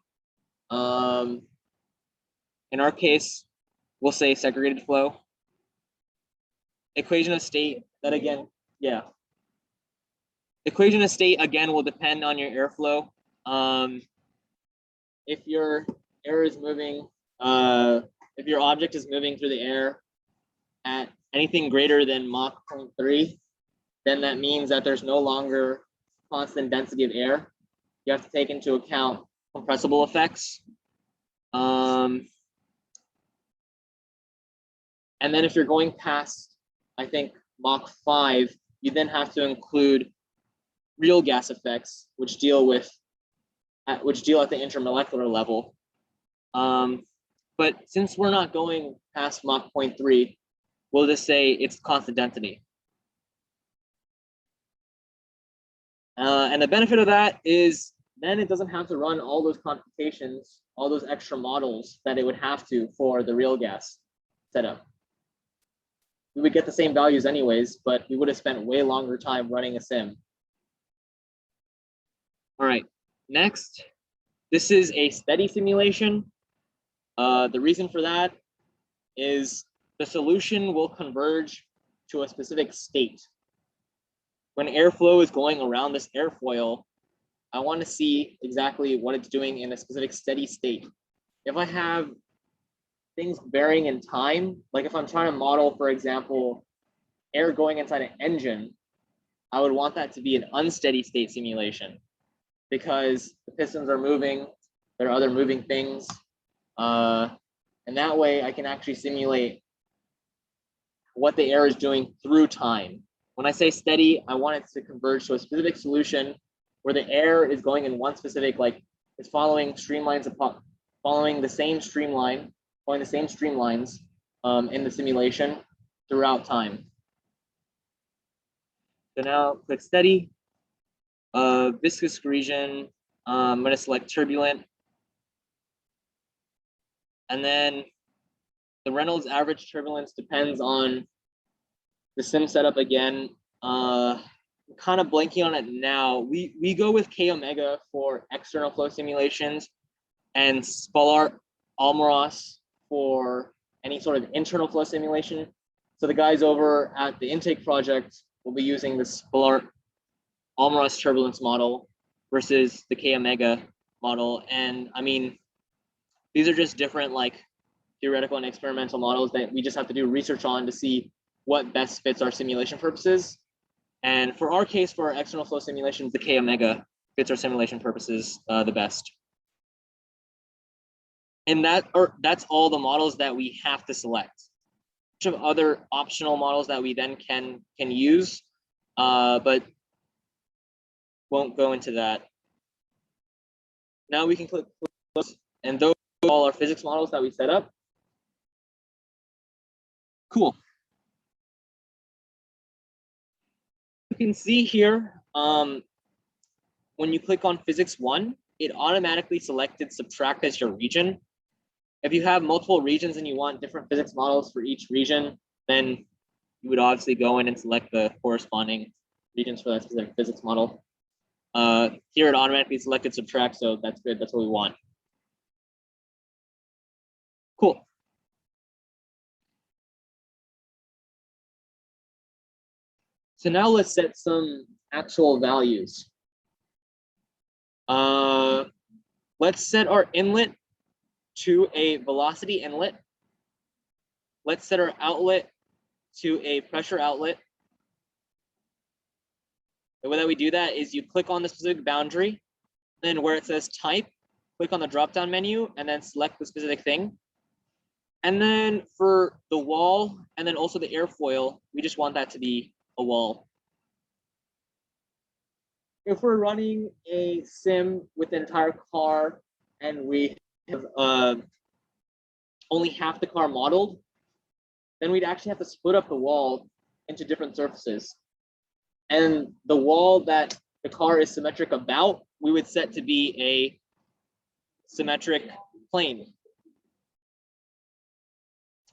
In our case, we'll say segregated flow. Equation of state, that again, yeah. Equation of state, again, will depend on your airflow. If your air is moving, if your object is moving through the air at anything greater than Mach 0.3, then that means that there's no longer constant density of air. You have to take into account compressible effects. And then if you're going past, I think, Mach 5, you then have to include real gas effects, which deal at the intermolecular level. But since we're not going past Mach 0.3, we'll just say it's constant density. And the benefit of that is then it doesn't have to run all those computations, all those extra models that it would have to for the real gas setup. We would get the same values anyways, but we would have spent way longer time running a sim. All right, next, this is a steady simulation. The reason for that is the solution will converge to a specific state. When airflow is going around this airfoil, I want to see exactly what it's doing in a specific steady state. If I have things varying in time, like if I'm trying to model, for example, air going inside an engine, I would want that to be an unsteady state simulation because the pistons are moving, there are other moving things. And that way I can actually simulate what the air is doing through time. When I say steady, I want it to converge to a specific solution where the air is going in one specific, like it's following streamlines, following the same streamline, following the same streamlines in the simulation throughout time. So now click steady, viscous region. I'm going to select turbulent. And then the Reynolds average turbulence depends on the sim setup again. I'm kind of blanking on it now. We go with K omega for external flow simulations and Spalart Almaros for any sort of internal flow simulation. So the guys over at the intake project will be using the Spalart Almaros turbulence model versus the K omega model. And I mean, these are just different like theoretical and experimental models that we just have to do research on to see what best fits our simulation purposes. And for our case, for our external flow simulations, the K omega fits our simulation purposes the best. And that's all the models that we have to select. A bunch of other optional models that we then can use, but won't go into that. Now we can click close, and those are all our physics models that we set up. Cool. You can see here, when you click on physics 1, it automatically selected subtract as your region. If you have multiple regions and you want different physics models for each region, then you would obviously go in and select the corresponding regions for that specific physics model. Here it automatically selected subtract, so that's good. That's what we want. Cool. So now let's set some actual values. Let's set our inlet to a velocity inlet. Let's set our outlet to a pressure outlet. The way that we do that is you click on the specific boundary, then where it says type, click on the drop-down menu, and then select the specific thing. And then for the wall, and then also the airfoil, we just want that to be a wall. If we're running a sim with the entire car and we have only half the car modeled, then we'd actually have to split up the wall into different surfaces. And the wall that the car is symmetric about, we would set to be a symmetric plane.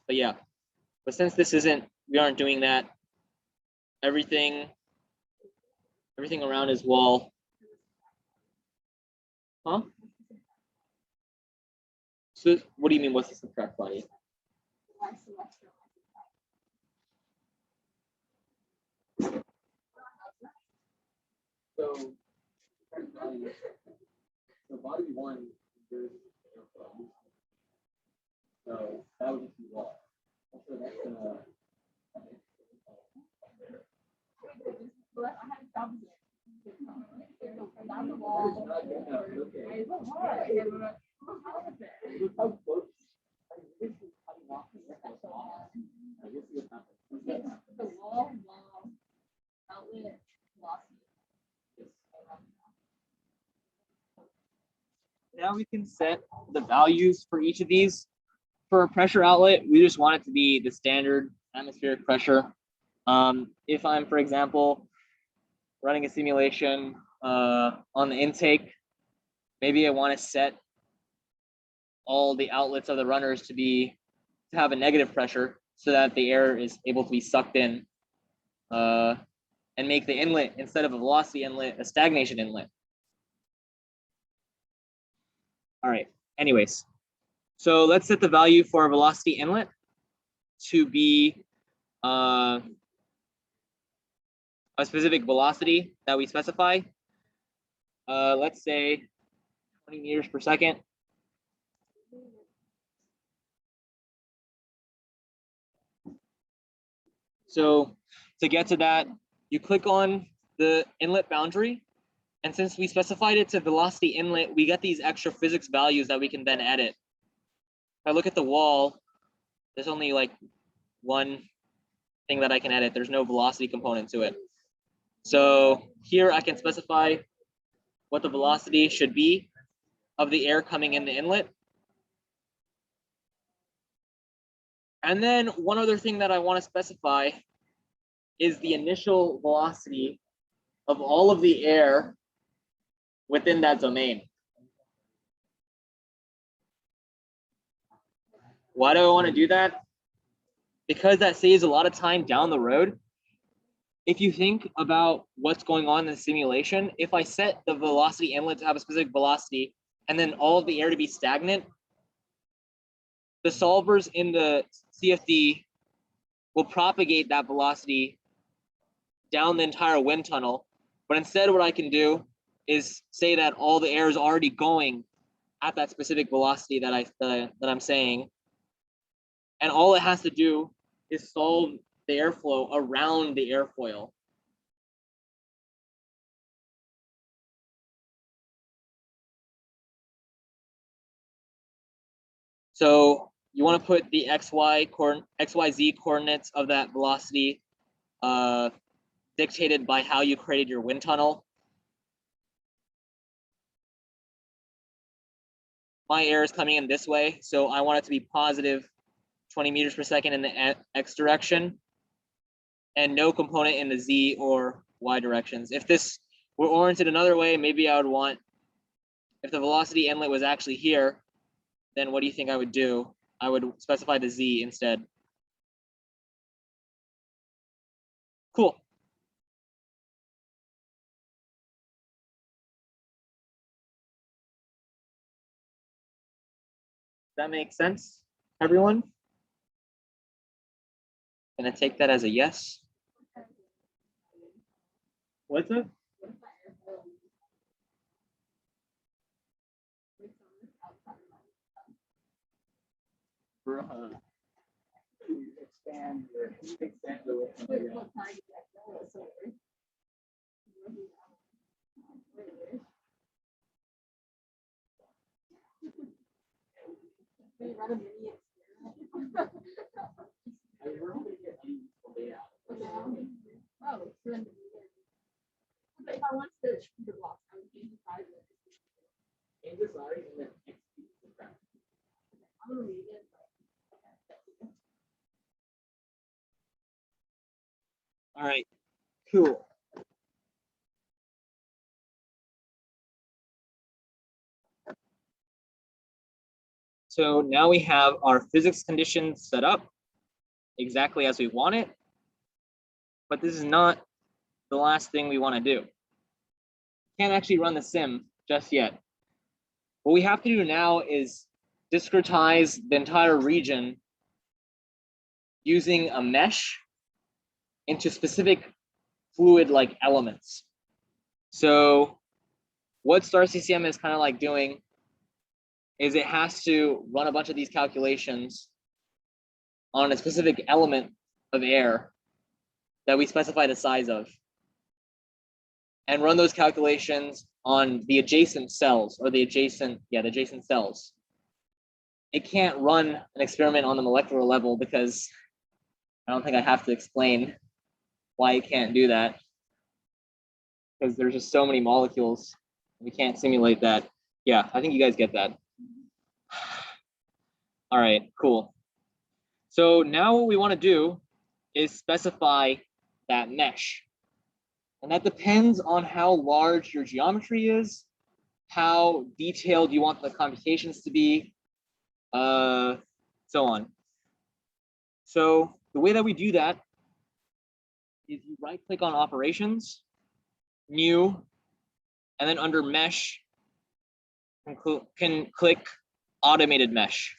But yeah, but since this isn't, we aren't doing that, everything around his wall. Huh? So what do you mean, what's the subtract body? So body 1, there's so that would just be wall. So that's Look how close. This is cutting off the wall. We'll see what happens. The wall outlet velocity. Now we can set the values for each of these. For a pressure outlet, we just want it to be the standard atmospheric pressure. If I'm, for example, running a simulation on the intake, maybe I want to set all the outlets of the runners to have a negative pressure so that the air is able to be sucked in and make the inlet, instead of a velocity inlet, a stagnation inlet. All right, anyways, so let's set the value for a velocity inlet to be a specific velocity that we specify. Let's say 20 meters per second. So to get to that, you click on the inlet boundary. And since we specified it to velocity inlet, we get these extra physics values that we can then edit. If I look at the wall, there's only like one thing that I can edit. There's no velocity component to it. So here I can specify what the velocity should be of the air coming in the inlet. And then one other thing that I want to specify is the initial velocity of all of the air within that domain. Why do I want to do that? Because that saves a lot of time down the road. If you think about what's going on in the simulation, if I set the velocity inlet to have a specific velocity and then all of the air to be stagnant, the solvers in the CFD will propagate that velocity down the entire wind tunnel. But instead, what I can do is say that all the air is already going at that specific velocity that I'm saying, and all it has to do is solve the airflow around the airfoil. So you want to put the XYZ coordinates of that velocity dictated by how you created your wind tunnel. My air is coming in this way, so I want it to be positive 20 meters per second in the X direction and no component in the Z or Y directions. If this were oriented another way, maybe I would want, if the velocity inlet was actually here, then what do you think I would do? I would specify the Z instead. Cool. That makes sense, everyone? Gonna take that as a yes. What's it? Expand the But if I want to change the block, I would change the size of it. I'm gonna read it. All right, cool. So now we have our physics conditions set up exactly as we want it, but this is not the last thing we want to do. Can't actually run the sim just yet. What we have to do now is discretize the entire region using a mesh into specific fluid-like elements. So what STAR-CCM is kind of like doing is it has to run a bunch of these calculations on a specific element of air that we specify the size of. and run those calculations on the adjacent cells or the adjacent cells. It can't run an experiment on the molecular level because I don't think I have to explain why it can't do that, because there's just so many molecules. We can't simulate that. Yeah, I think you guys get that. All right, cool. So now what we want to do is specify that mesh. And that depends on how large your geometry is, how detailed you want the computations to be, so on. So the way that we do that is you right click on operations, new, and then under mesh, can click automated mesh.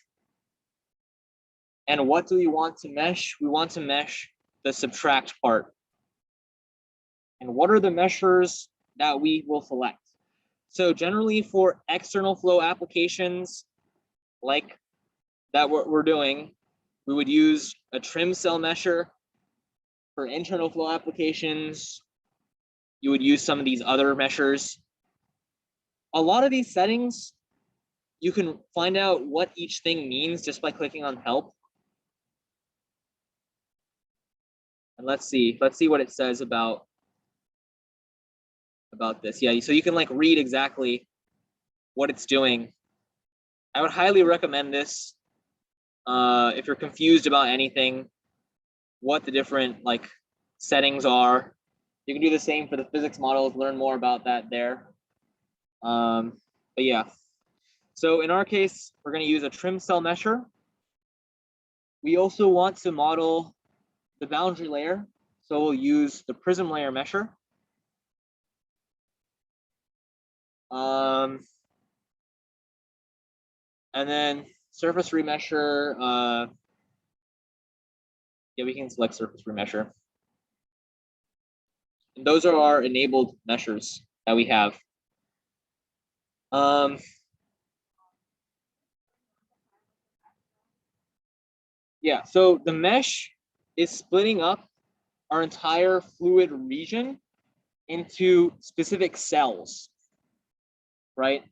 And what do we want to mesh? We want to mesh the subtract part. And what are the measures that we will select? So generally for external flow applications like that we're doing, we would use a trim cell mesher. For internal flow applications, you would use some of these other measures. A lot of these settings, you can find out what each thing means just by clicking on help. And let's see what it says about this. Yeah, so you can like read exactly what it's doing. I would highly recommend this if you're confused about anything, what the different like settings are. You can do the same for the physics models, learn more about that there. But yeah, so in our case, we're going to use a trim cell mesher. We also want to model the boundary layer, so we'll use the prism layer mesher. And then surface remesher, yeah, we can select surface remesher. And those are our enabled meshers that we have. Yeah, so the mesh is splitting up our entire fluid region into specific cells, right?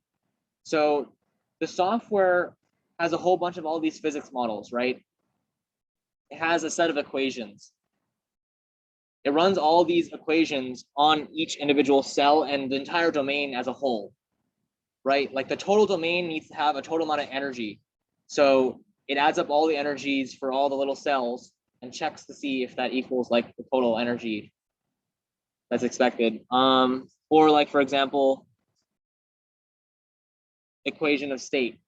So the software has a whole bunch of all these physics models, right? It has a set of equations. It runs all these equations on each individual cell and the entire domain as a whole, right? Like the total domain needs to have a total amount of energy. So it adds up all the energies for all the little cells and checks to see if that equals like the total energy that's expected. Or like, for example, equation of state.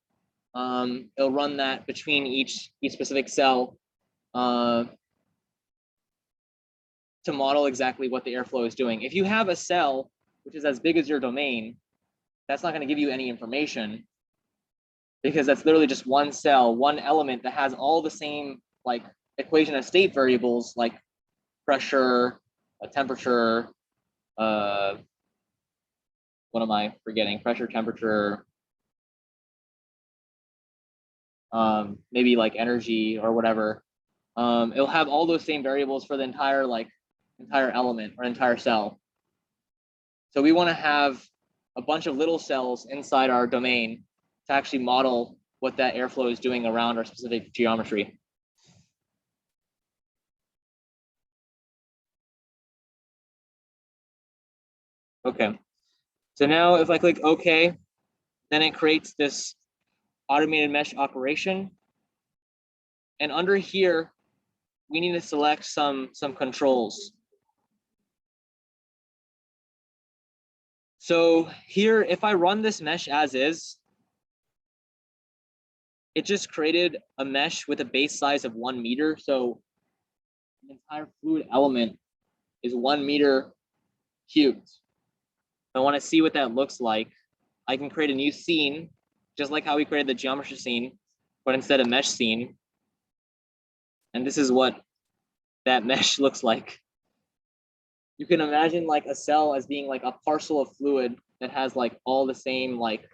It'll run that between each specific cell to model exactly what the airflow is doing. If you have a cell which is as big as your domain, that's not going to give you any information, because that's literally just one cell, one element that has all the same like equation of state variables like pressure, temperature, what am I forgetting? Pressure, temperature, maybe like energy or whatever. It'll have all those same variables for the entire element or entire cell. So we want to have a bunch of little cells inside our domain to actually model what that airflow is doing around our specific geometry. Okay, so now if I click OK, then it creates this automated mesh operation. And under here, we need to select some controls. So here, if I run this mesh as is, it just created a mesh with a base size of 1 meter. So the entire fluid element is 1 meter cubed. If I want to see what that looks like, I can create a new scene, just like how we created the geometry scene, but instead of mesh scene. And this is what that mesh looks like. You can imagine like a cell as being like a parcel of fluid that has like all the same like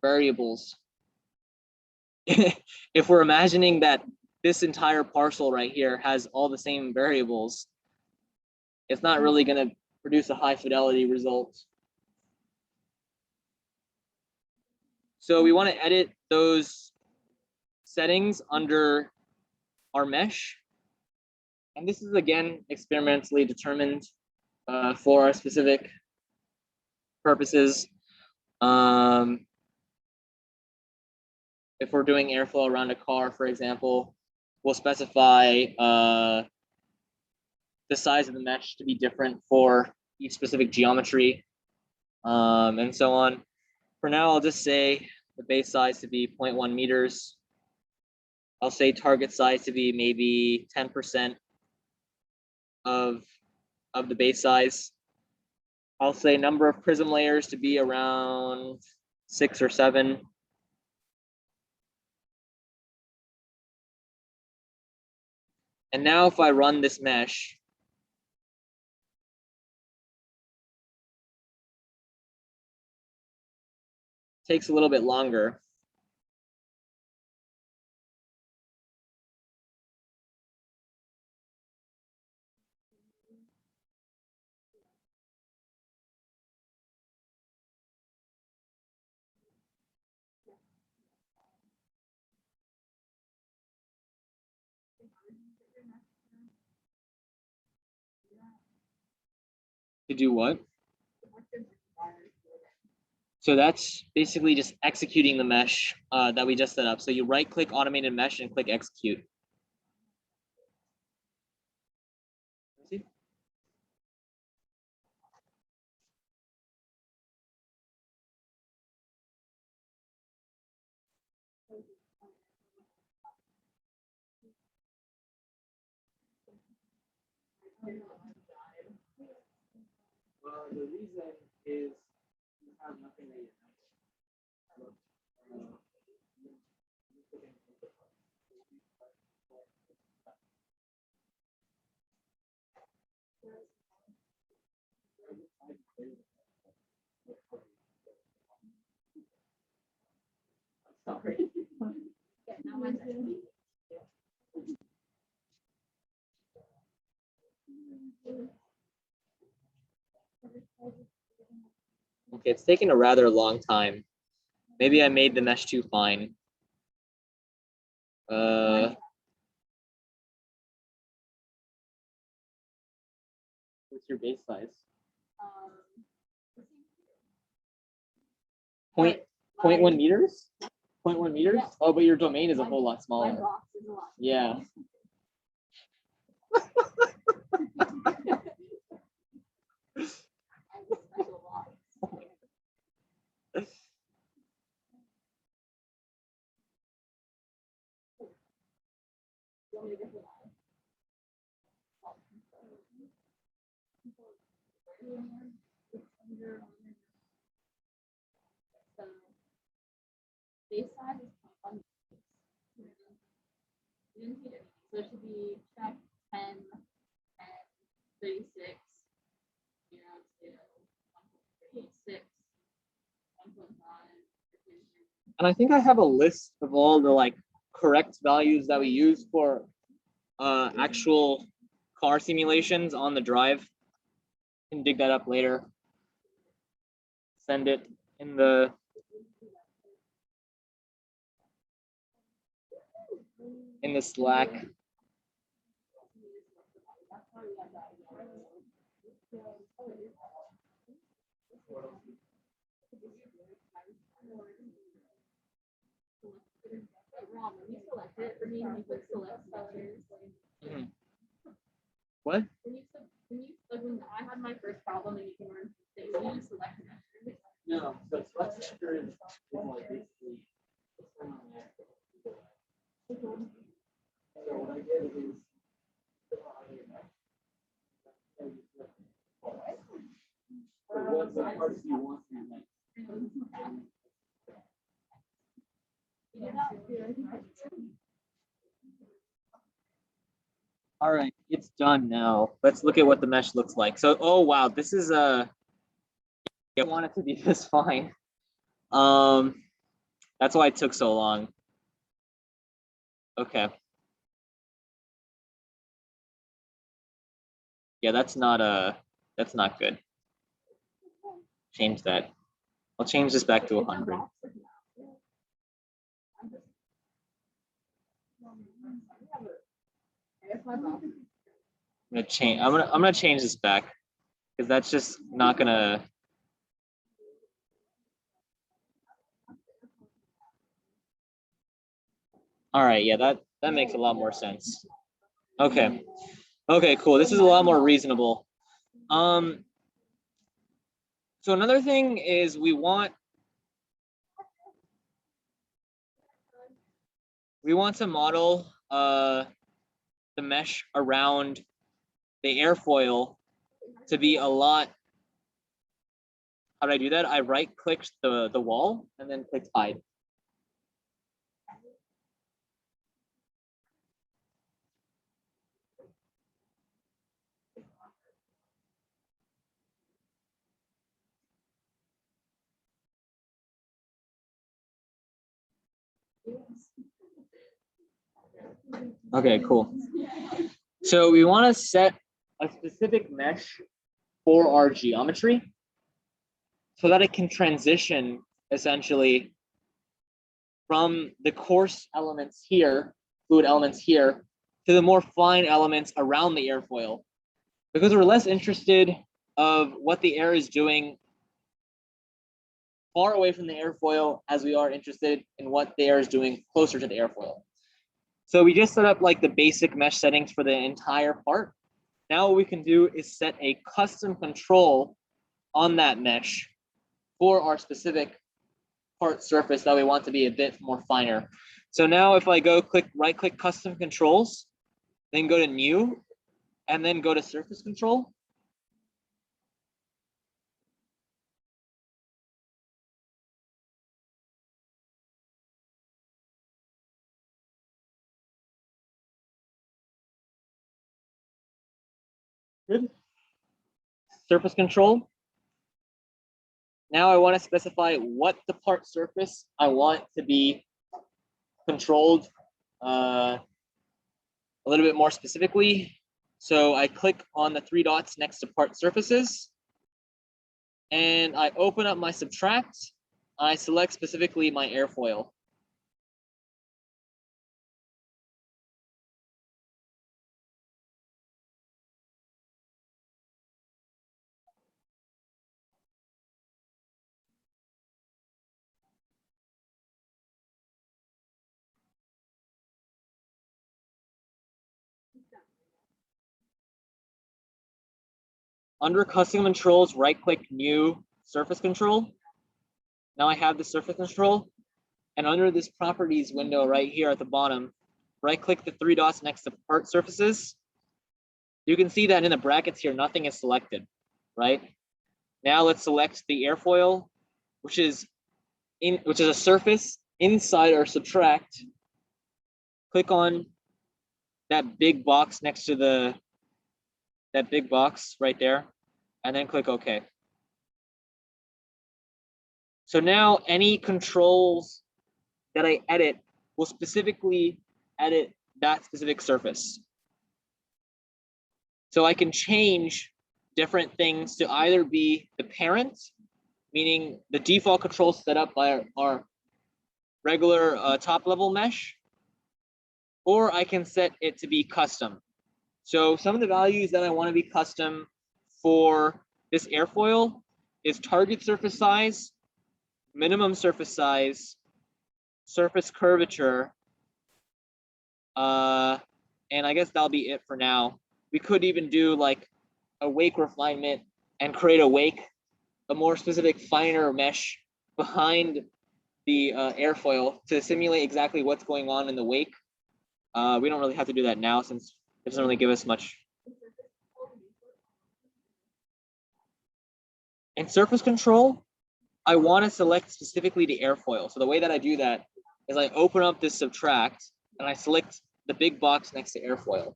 variables. If we're imagining that this entire parcel right here has all the same variables, it's not really going to produce a high fidelity result. So we want to edit those settings under our mesh. And this is, again, experimentally determined for our specific purposes. If we're doing airflow around a car, for example, we'll specify the size of the mesh to be different for each specific geometry, and so on. For now, I'll just say the base size to be 0.1 meters. I'll say target size to be maybe 10% of the base size. I'll say number of prism layers to be around 6 or 7. And now if I run this mesh, it takes a little bit longer. To do what? So that's basically just executing the mesh that we just set up. So you right click automated mesh and click execute. See? Well, the reason is you have nothing that you Okay, it's taking a rather long time. Maybe I made the mesh too fine. What's your base size? 0.1 meters? 0.1 meters? Yeah. Oh, but your domain is a whole lot smaller. Yeah. Base size is 0.1. So it should be check 10, 36, 1.36, 1.5. And I think I have a list of all the like correct values that we use for actual car simulations on the drive. Can dig that up later. Send it in the Slack. Mm-hmm. What? When I had my first problem and you can learn things, you just select it. No, so select vector is like basically. So what I did is what the parts you want to make. All right, it's done now. Let's look at what the mesh looks like. So, oh wow, this is I want it to be this fine. That's why it took so long. Okay. Yeah, that's not a That's not good. Change that. I'll change this back to 100. I'm gonna change this back because that's just not gonna. All right, yeah, that makes a lot more sense. Okay, okay, cool. This is a lot more reasonable. So another thing is we want to model the mesh around the airfoil to be a lot. How do I do that? I right clicked the wall and then clicked hide. Okay, cool. So we want to set a specific mesh for our geometry so that it can transition essentially from the coarse elements here, fluid elements here, to the more fine elements around the airfoil. Because we're less interested of what the air is doing far away from the airfoil as we are interested in what the air is doing closer to the airfoil. So we just set up like the basic mesh settings for the entire part. Now what we can do is set a custom control on that mesh for our specific part surface that we want to be a bit more finer. So now if I go right click custom controls, then go to new, and then go to surface control. Good. Surface control. Now I want to specify what the part surface I want to be controlled a little bit more specifically. So I click on the 3 dots next to part surfaces and I open up my subtract. I select specifically my airfoil. Under custom controls, right click new surface control. Now I have the surface control, and under this properties window right here at the bottom, right click the 3 dots next to part surfaces. You can see that in the brackets here, nothing is selected, right? Now let's select the airfoil, which is a surface inside our subtract. Click on that big box next to that big box right there, and then click OK. So now any controls that I edit will specifically edit that specific surface. So I can change different things to either be the parent, meaning the default controls set up by our regular top level mesh, or I can set it to be custom. So some of the values that I want to be custom for this airfoil is target surface size, minimum surface size, surface curvature, and I guess that'll be it for now. We could even do like a wake refinement and create a more specific, finer mesh behind the airfoil to simulate exactly what's going on in the wake. We don't really have to do that now since it doesn't really give us much. In surface control, I want to select specifically the airfoil. So the way that I do that is I open up this subtract and I select the big box next to airfoil.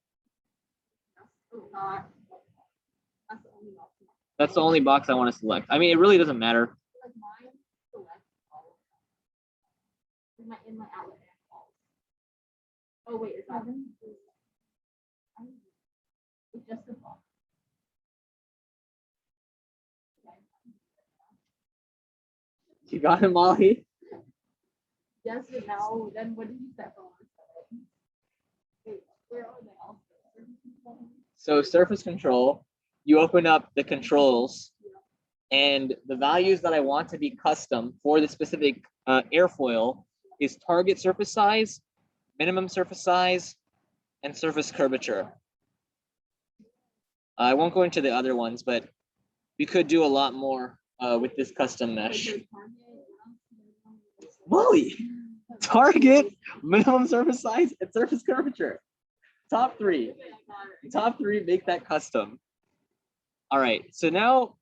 That's the only box I want to select. I mean, it really doesn't matter. In my outlet. Oh wait, is that it's just a box. You got it, Molly? Yes and no. Then what did you set for one? Wait, where are they all? So surface control, you open up the controls and the values that I want to be custom for the specific airfoil is target surface size, minimum surface size, and surface curvature. I won't go into the other ones, but we could do a lot more with this custom mesh. Molly, target, minimum surface size, and surface curvature. Top three. Top three, make that custom. All right, so now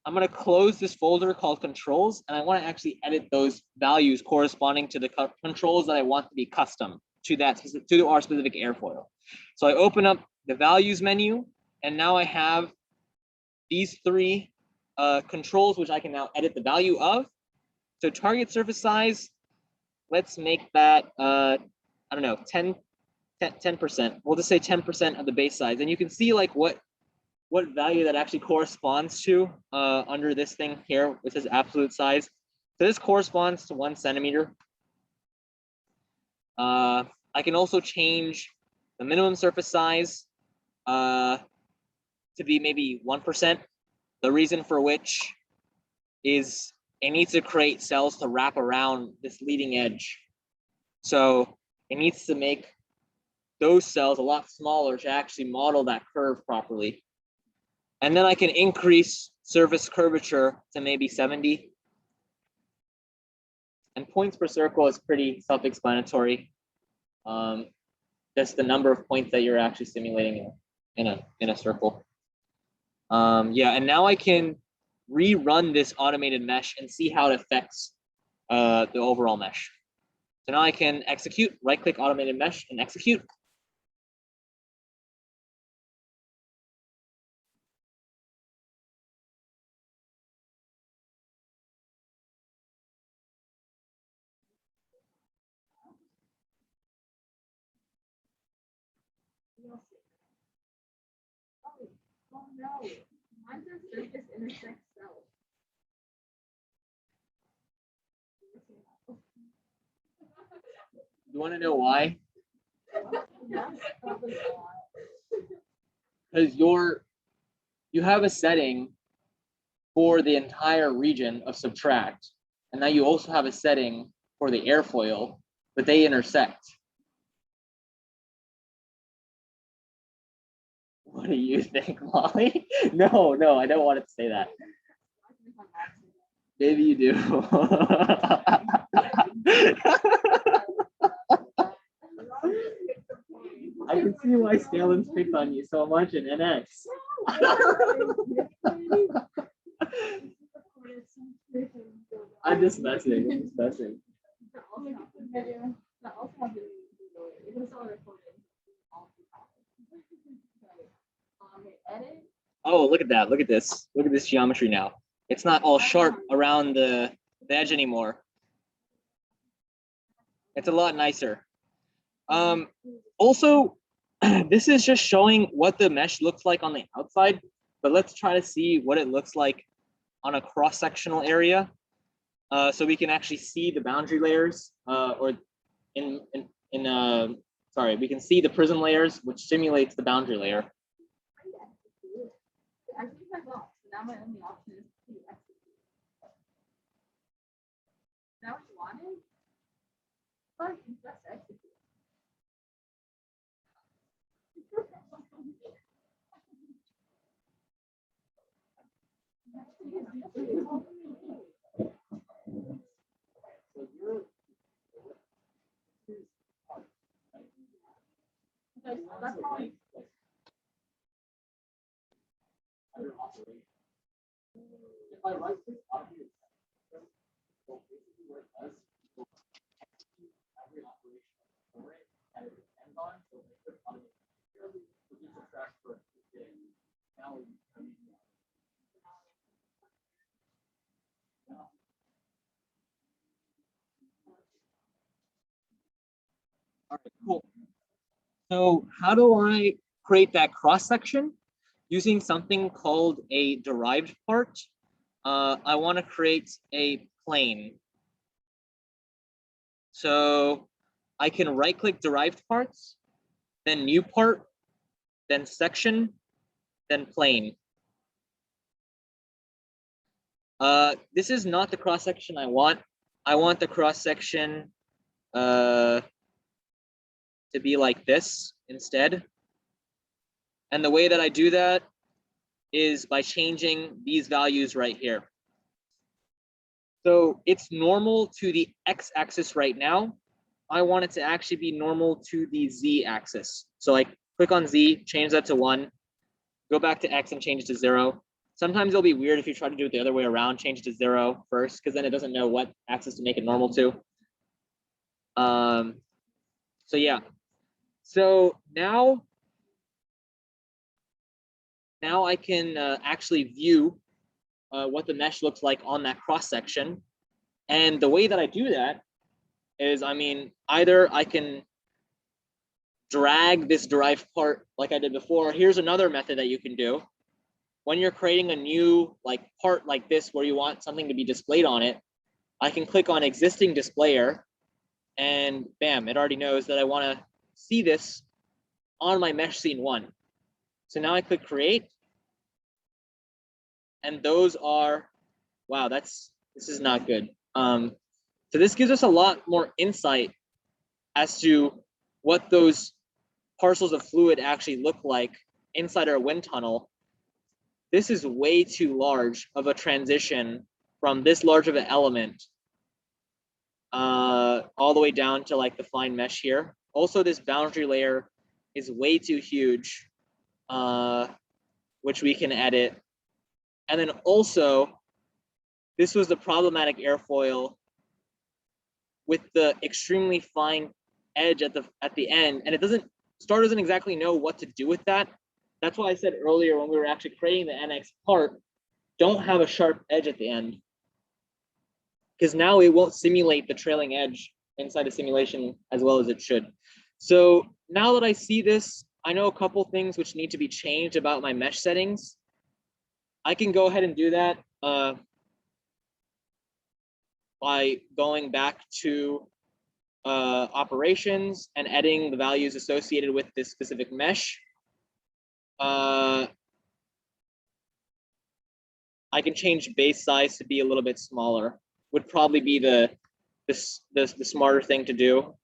I'm going to close this folder called controls, and I want to actually edit those values corresponding to the controls that I want to be custom to that to our specific airfoil. So I open up the values menu, and now I have these three controls, which I can now edit the value of. So target surface size, let's make that, I don't know, 10%. We'll just say 10% of the base size. And you can see like what value that actually corresponds to under this thing here, which says absolute size. So this corresponds to 1 centimeter. I can also change the minimum surface size to be maybe 1%. The reason for which is it needs to create cells to wrap around this leading edge. So it needs to make those cells a lot smaller to actually model that curve properly. And then I can increase surface curvature to maybe 70. And points per circle is pretty self-explanatory. That's the number of points that you're actually simulating in a circle. Yeah, and now I can rerun this automated mesh and see how it affects the overall mesh. So now I can execute, right-click automated mesh and execute. Oh no, mine says surface intersects cells. You want to know why? Yes, probably a lot. Because you have a setting for the entire region of subtract, and now you also have a setting for the airfoil, but they intersect. What do you think, Molly? No, I don't want to say that. Maybe you do. I can see why Stalen's picked on you so much in NX. I'm just messing. Oh, look at that. Look at this. Look at this geometry now. It's not all sharp around the edge anymore. It's a lot nicer. Also, this is just showing what the mesh looks like on the outside, but let's try to see what it looks like on a cross-sectional area. So we can actually see the boundary layers, or sorry, we can see the prism layers, which simulates the boundary layer. Now my only option is to execute. Now what you wanted? But just execute. If I right click automate, so basically what it does, every operation and it depends on, so they could automate which is a track for now All right, cool. So how do I create that cross section? Using something called a derived part. I want to create a plane. So I can right click derived parts, then new part, then section, then plane. This is not the cross section I want. I want the cross section to be like this instead. And the way that I do that is by changing these values right here. So it's normal to the x-axis right now. I want it to actually be normal to the z-axis. So like click on z, change that to 1, go back to x and change it to 0. Sometimes it'll be weird if you try to do it the other way around, change it to 0 first, because then it doesn't know what axis to make it normal to. So yeah. So now I can actually view what the mesh looks like on that cross section. And the way that I do that is, I mean, either I can drag this derived part like I did before. Here's another method that you can do. When you're creating a new like part like this where you want something to be displayed on it, I can click on existing displayer and bam, it already knows that I want to see this on my mesh scene 1. So now I click create, and those are, wow, this is not good. So this gives us a lot more insight as to what those parcels of fluid actually look like inside our wind tunnel. This is way too large of a transition from this large of an element all the way down to like the fine mesh here. Also, this boundary layer is way too huge, which we can edit. And then also, this was the problematic airfoil with the extremely fine edge at the end, and STAR doesn't exactly know what to do with that. That's why I said earlier when we were actually creating the NX part, don't have a sharp edge at the end, because now it won't simulate the trailing edge inside the simulation as well as it should. So now that I see this, I know a couple things which need to be changed about my mesh settings. I can go ahead and do that by going back to operations and editing the values associated with this specific mesh. I can change base size to be a little bit smaller. Would probably be the smarter thing to do.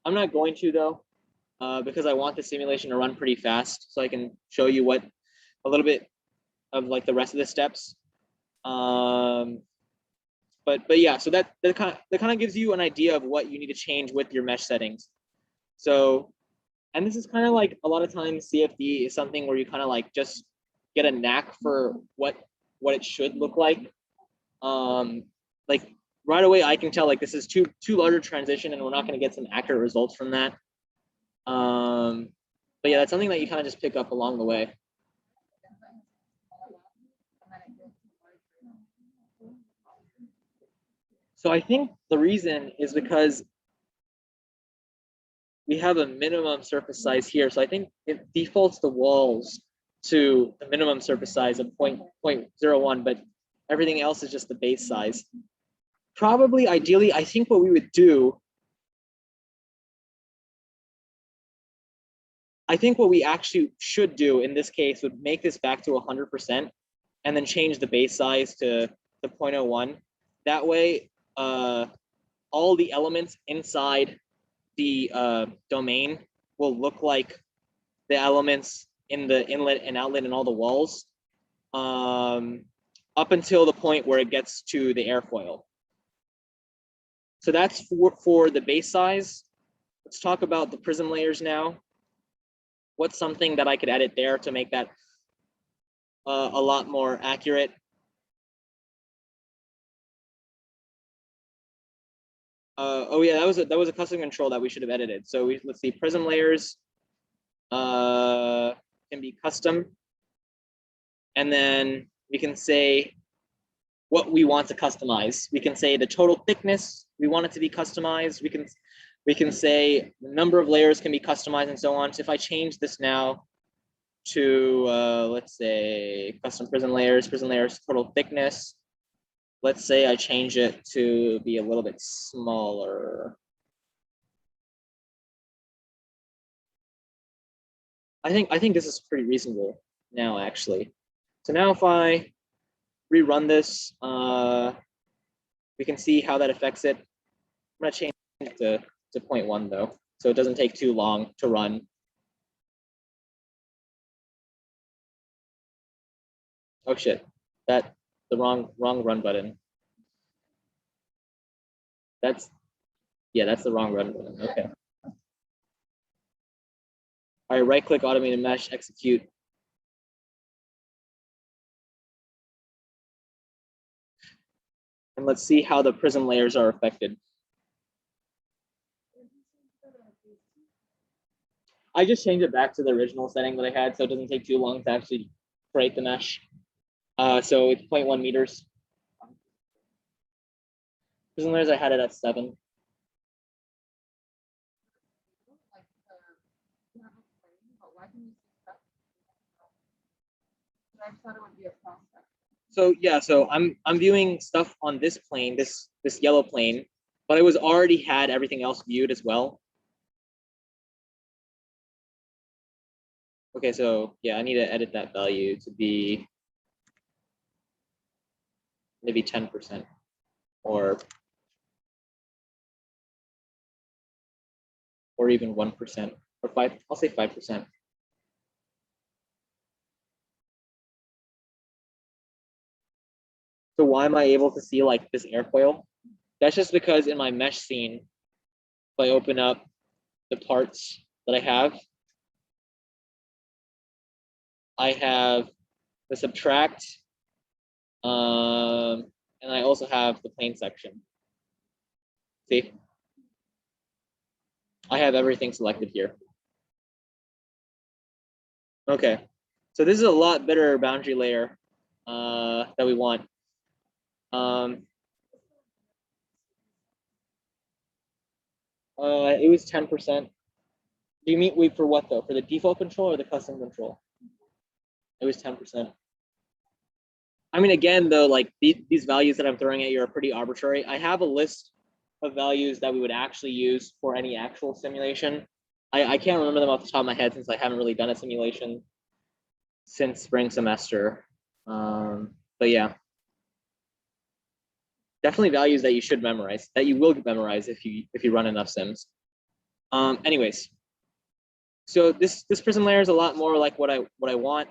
I'm not going to though, because I want the simulation to run pretty fast, so I can show you what a little bit of like the rest of the steps. But yeah, so that kind of gives you an idea of what you need to change with your mesh settings. So, and this is kind of like a lot of times CFD is something where you kind of like just get a knack for what it should look like. Like right away, I can tell like this is too large a transition, and we're not going to get some accurate results from that. But yeah, that's something that you kind of just pick up along the way. So I think the reason is because we have a minimum surface size here. So I think it defaults the walls to the minimum surface size of 0.01, but everything else is just the base size. Probably, ideally, I think what we would do, I think what we actually should do in this case would make this back to 100% and then change the base size to 0.01. That way, all the elements inside the domain will look like the elements in the inlet and outlet and all the walls, up until the point where it gets to the airfoil. So that's for the base size. Let's talk about the prism layers now. What's something that I could edit there to make that a lot more accurate? Oh yeah, that was a custom control that we should have edited. So let's see, prism layers can be custom, and then we can say what we want to customize. We can say the total thickness, we want it to be customized. We can We can say the number of layers can be customized and so on. So if I change this now to, let's say, custom prison layers, total thickness, let's say I change it to be a little bit smaller. I think this is pretty reasonable now, actually. So now if I rerun this, we can see how that affects it. I'm gonna change it to 0.1 though, so it doesn't take too long to run. Oh shit, the wrong run button. That's the wrong run button. Okay. All right, right click automated mesh, execute. And let's see how the prism layers are affected. I just changed it back to the original setting that I had, so it doesn't take too long to actually create the mesh. So it's 0.1 meters. Prism layers, I had it at 7. I thought it would be a process. So yeah, so I'm viewing stuff on this plane, this yellow plane, but I was already had everything else viewed as well. Okay, so yeah, I need to edit that value to be maybe 10% or even 1% or 5. I'll say 5%. So why am I able to see like this airfoil? That's just because in my mesh scene, if I open up the parts that I have the subtract, and I also have the plane section. See, I have everything selected here. Okay, so this is a lot better boundary layer that we want. It was 10%. Do you mean wait for what though? For the default control or the custom control? It was 10%. I mean, again, though, like these values that I'm throwing at you are pretty arbitrary. I have a list of values that we would actually use for any actual simulation. I can't remember them off the top of my head since I haven't really done a simulation since spring semester. But yeah, definitely values that you should memorize, that you will memorize if you run enough sims. Anyways, so this prism layer is a lot more like what I want.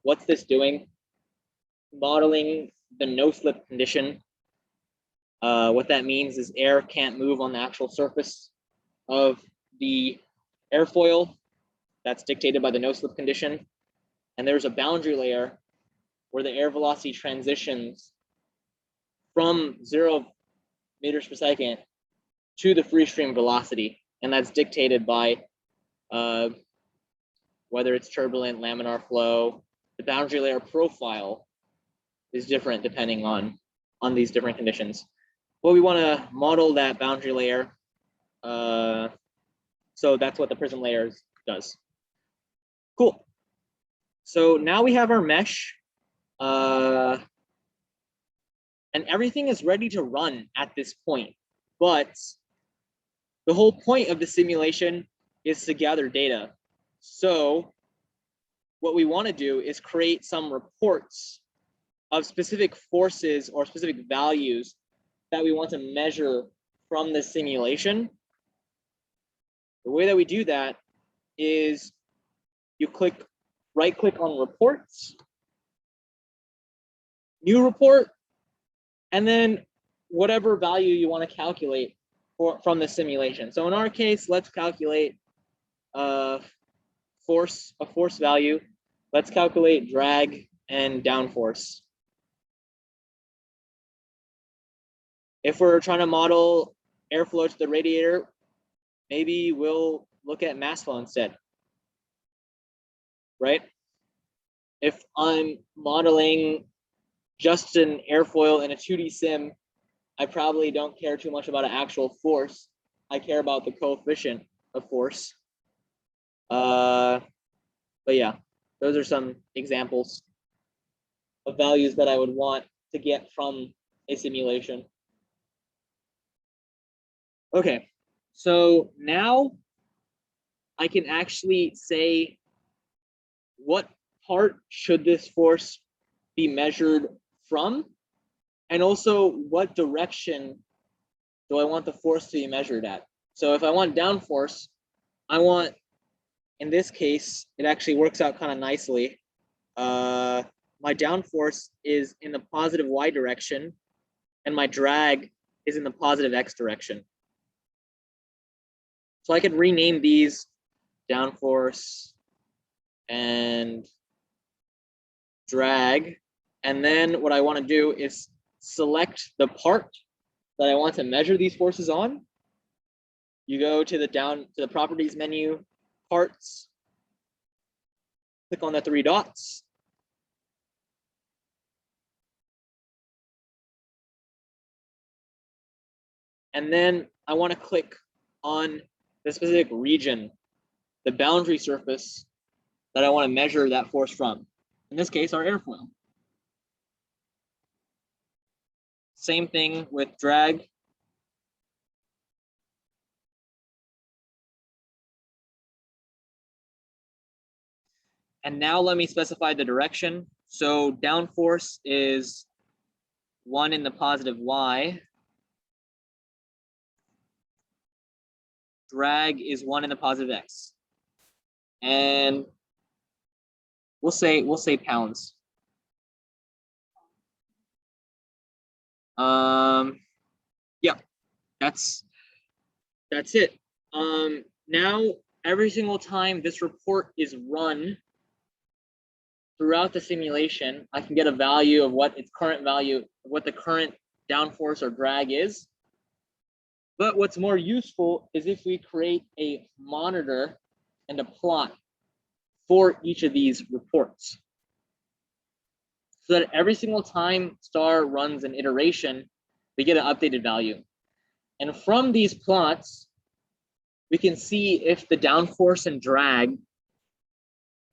What's this doing? Modeling the no slip condition. What that means is air can't move on the actual surface of the airfoil. That's dictated by the no slip condition. And there's a boundary layer where the air velocity transitions from 0 meters per second to the free stream velocity. And that's dictated by whether it's turbulent, laminar flow. The boundary layer profile is different depending on these different conditions. Well, we want to model that boundary layer. So that's what the prism layer does. Cool. So now we have our mesh. And everything is ready to run at this point. But the whole point of the simulation is to gather data. So what we want to do is create some reports of specific forces or specific values that we want to measure from the simulation. The way that we do that is you right click on reports, new report, and then whatever value you want to calculate from the simulation. So in our case, let's calculate a force value. Let's calculate drag and downforce. If we're trying to model airflow to the radiator, maybe we'll look at mass flow instead, right? If I'm modeling just an airfoil in a 2D sim I probably don't care too much about an actual force. I care about the coefficient of force. But yeah, those are some examples of values that I would want to get from a simulation. Okay, so now I can actually say what part should this force be measured from, and also what direction do I want the force to be measured at. So if I want down force, I want, in this case, it actually works out kind of nicely. My down force is in the positive y direction, and my drag is in the positive x direction. So I could rename these down force and drag. And then what I want to do is select the part that I want to measure these forces on. You go to the properties menu, parts, click on the 3 dots. And then I want to click on the specific region, the boundary surface that I want to measure that force from. In this case, our airfoil. Same thing with drag. And now let me specify the direction. So down force is 1 in the positive y. Drag is 1 in the positive x. And we'll say pounds. Yeah, that's it. Now every single time this report is run throughout the simulation, I can get a value of what its current value, what the current downforce or drag is. But what's more useful is if we create a monitor and a plot for each of these reports, so that every single time STAR runs an iteration, we get an updated value. And from these plots, we can see if the downforce and drag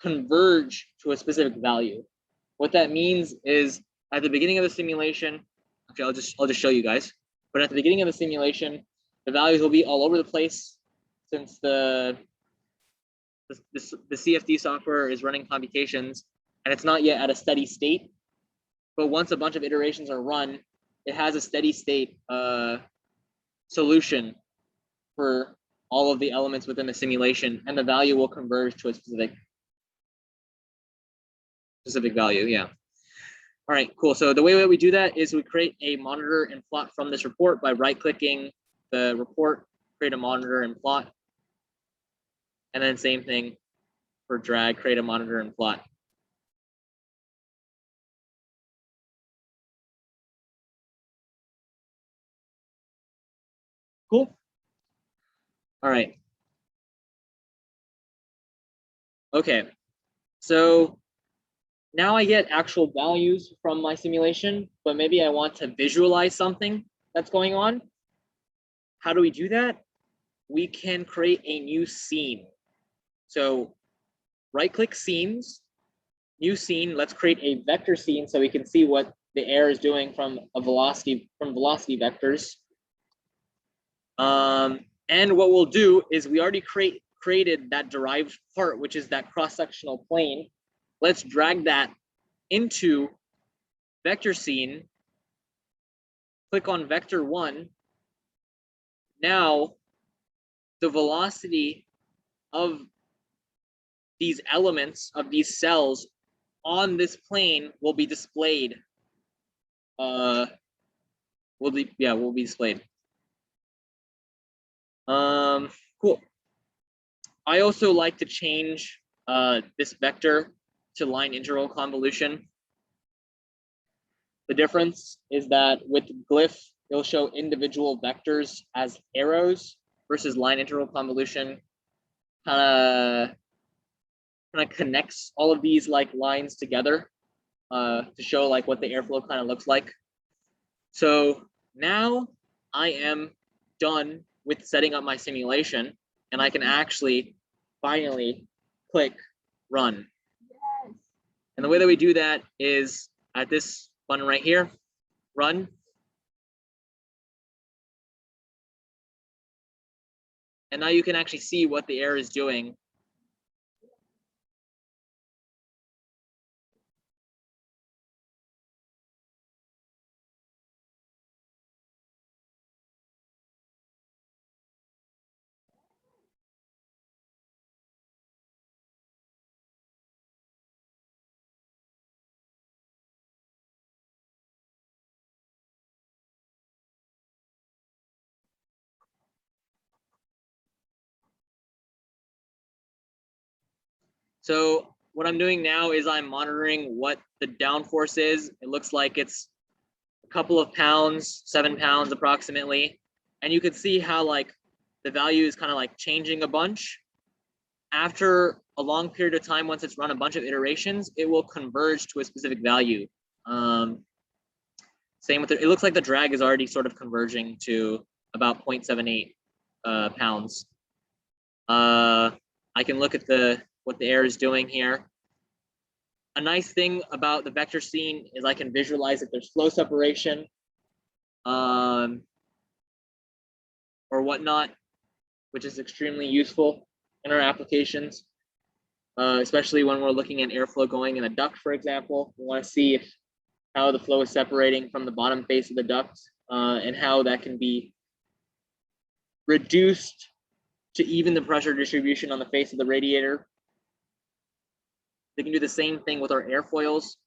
converge to a specific value. What that means is at the beginning of the simulation, okay, I'll just show you guys. But at the beginning of the simulation, the values will be all over the place since the CFD software is running computations and it's not yet at a steady state. But once a bunch of iterations are run, it has a steady state solution for all of the elements within the simulation, and the value will converge to a specific value. Yeah. All right, cool. So the way that we do that is we create a monitor and plot from this report by right-clicking the report, create a monitor and plot. And then same thing for drag, create a monitor and plot. Cool. All right. Okay. So now I get actual values from my simulation, but maybe I want to visualize something that's going on. How do we do that? We can create a new scene. So right-click scenes, new scene. Let's create a vector scene so we can see what the air is doing from velocity vectors. And what we'll do is we already created that derived part, which is that cross-sectional plane. Let's drag that into vector scene. Click on vector 1. Now the velocity of these elements, of these cells on this plane will be displayed. Will be displayed. Cool. I also like to change this vector to line integral convolution. The difference is that with glyph, it'll show individual vectors as arrows versus line integral convolution kind of connects all of these like lines together to show like what the airflow kind of looks like. So now I am done with setting up my simulation, and I can actually finally click run. Yes. And the way that we do that is at this button right here, run. And now you can actually see what the error is doing. So what I'm doing now is I'm monitoring what the downforce is. It looks like it's a couple of pounds, 7 pounds approximately. And you can see how like the value is kind of like changing a bunch. After a long period of time, once it's run a bunch of iterations, it will converge to a specific value. Same with it looks like the drag is already sort of converging to about 0.78 pounds. I can look at what the air is doing here. A nice thing about the vector scene is I can visualize if there's flow separation or whatnot, which is extremely useful in our applications, especially when we're looking at airflow going in a duct, for example. We want to see how the flow is separating from the bottom face of the duct and how that can be reduced to even the pressure distribution on the face of the radiator. They can do the same thing with our airfoils.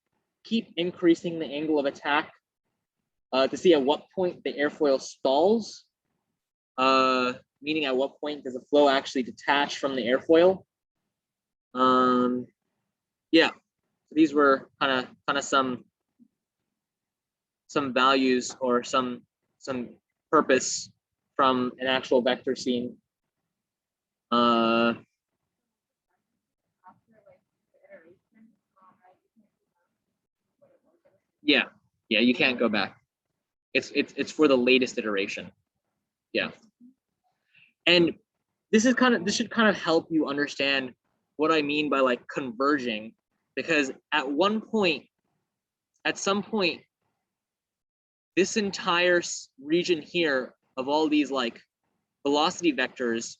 Keep increasing the angle of attack to see at what point the airfoil stalls, meaning at what point does the flow actually detach from the airfoil. Yeah, these were kind of some values or some purpose from an actual vector scene. Yeah, you can't go back. It's for the latest iteration. Yeah, and this should kind of help you understand what I mean by like converging, because at some point, this entire region here of all these like velocity vectors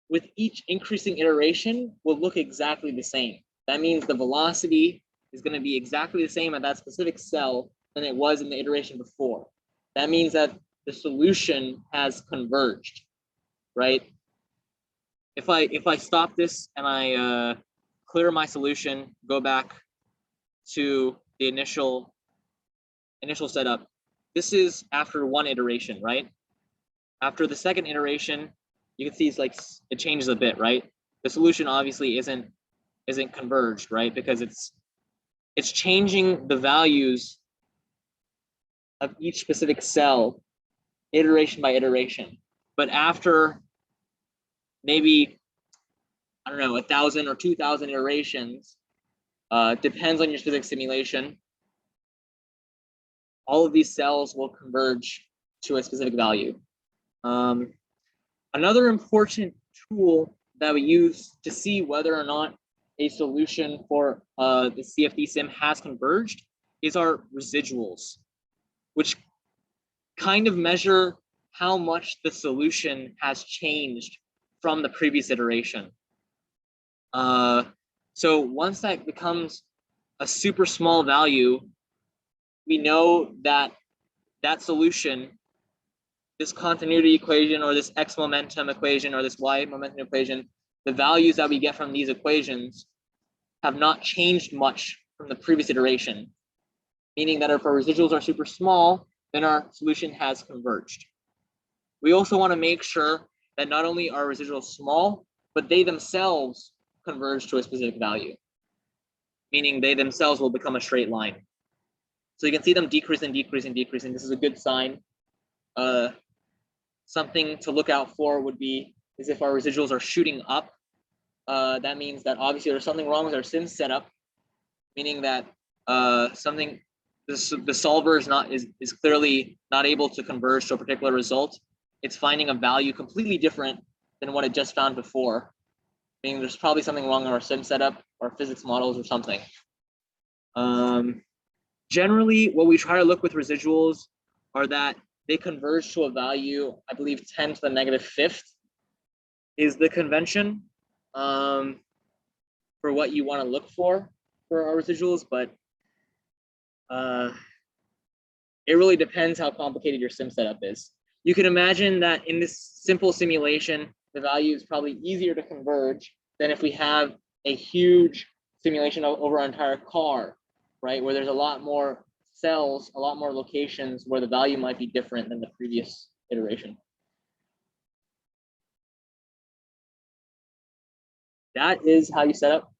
with each increasing iteration will look exactly the same. That means the velocity is going to be exactly the same at that specific cell than it was in the iteration before. That means that the solution has converged, right? If I stop this and I clear my solution, go back to the initial setup, this is after one iteration, right? After the second iteration, you can see it's like it changes a bit, right? The solution obviously isn't converged, right? Because it's changing the values of each specific cell iteration by iteration. But after maybe, I don't know, 1,000 or 2,000 iterations, depends on your specific simulation, all of these cells will converge to a specific value. Another important tool that we use to see whether or not a solution for the CFD sim has converged is our residuals, which kind of measure how much the solution has changed from the previous iteration. So once that becomes a super small value, we know that that solution, this continuity equation or this x momentum equation or this y momentum equation, the values that we get from these equations have not changed much from the previous iteration, meaning that if our residuals are super small, then our solution has converged. We also want to make sure that not only are residuals small, but they themselves converge to a specific value, meaning they themselves will become a straight line. So you can see them decrease and decrease and decrease, and this is a good sign. Something to look out for would be is if our residuals are shooting up. That means that obviously there's something wrong with our sim setup, meaning that something the solver is clearly not able to converge to a particular result. It's finding a value completely different than what it just found before. Meaning there's probably something wrong in our sim setup or physics models or something. Generally, what we try to look with residuals are that they converge to a value, I believe 10 to the negative fifth is the convention for what you want to look for our residuals, but it really depends how complicated your sim setup is. You can imagine that in this simple simulation, the value is probably easier to converge than if we have a huge simulation over our entire car, right? Where there's a lot more cells, a lot more locations where the value might be different than the previous iteration. That is how you set up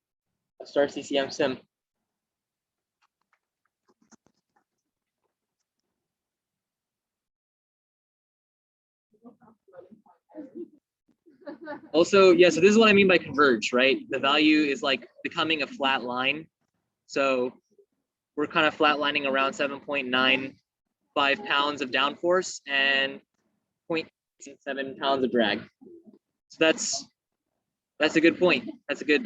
a STAR-CCM sim. Also, yeah, so this is what I mean by converge, right? The value is like becoming a flat line. So we're kind of flatlining around 7.95 pounds of downforce and 0.7 pounds of drag. So that's a good point. That's a good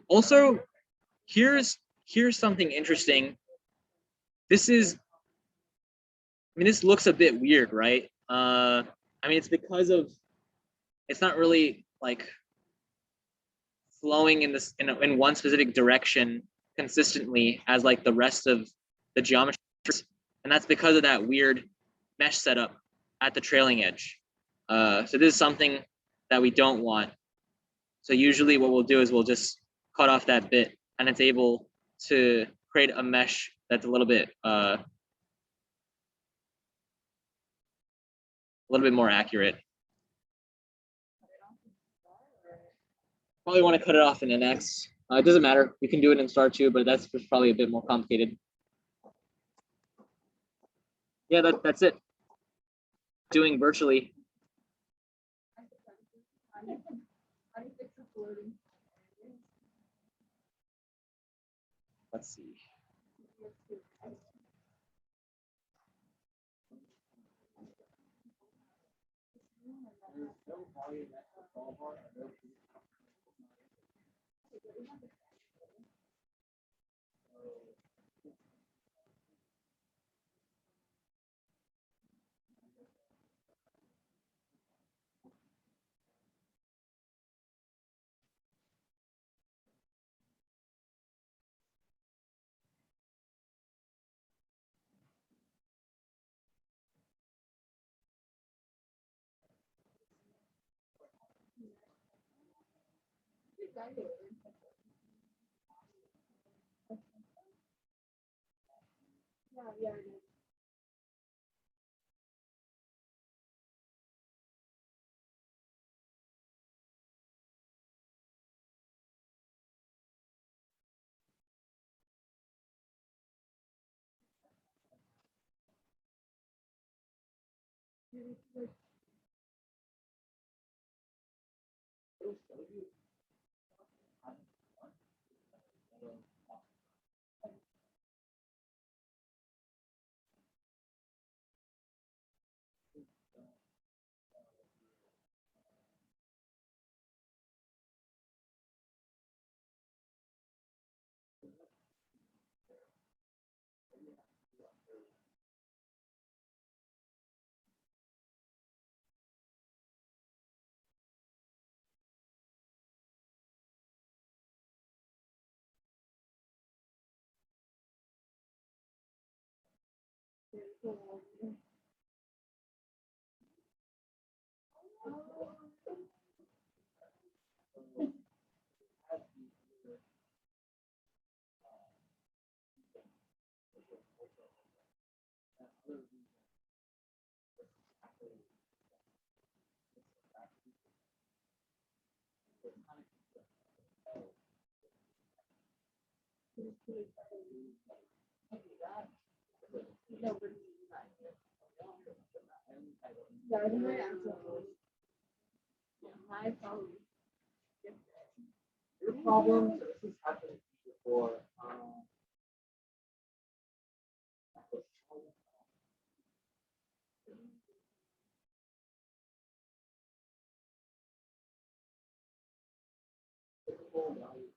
also here's something interesting. This looks a bit weird, right? I mean, it's because of it's not really like flowing in this in one specific direction consistently as like the rest of the geometry, and that's because of that weird mesh setup at the trailing edge. So this is something that we don't want. So usually what we'll do is we'll just cut off that bit, and it's able to create a mesh that's a little bit more accurate. Probably want to cut it off in NX. It doesn't matter. We can do it in Star too, but that's probably a bit more complicated. Yeah, that's it. Doing virtually. Let's see. My problem. Your problem, so this has happened before. Typical value.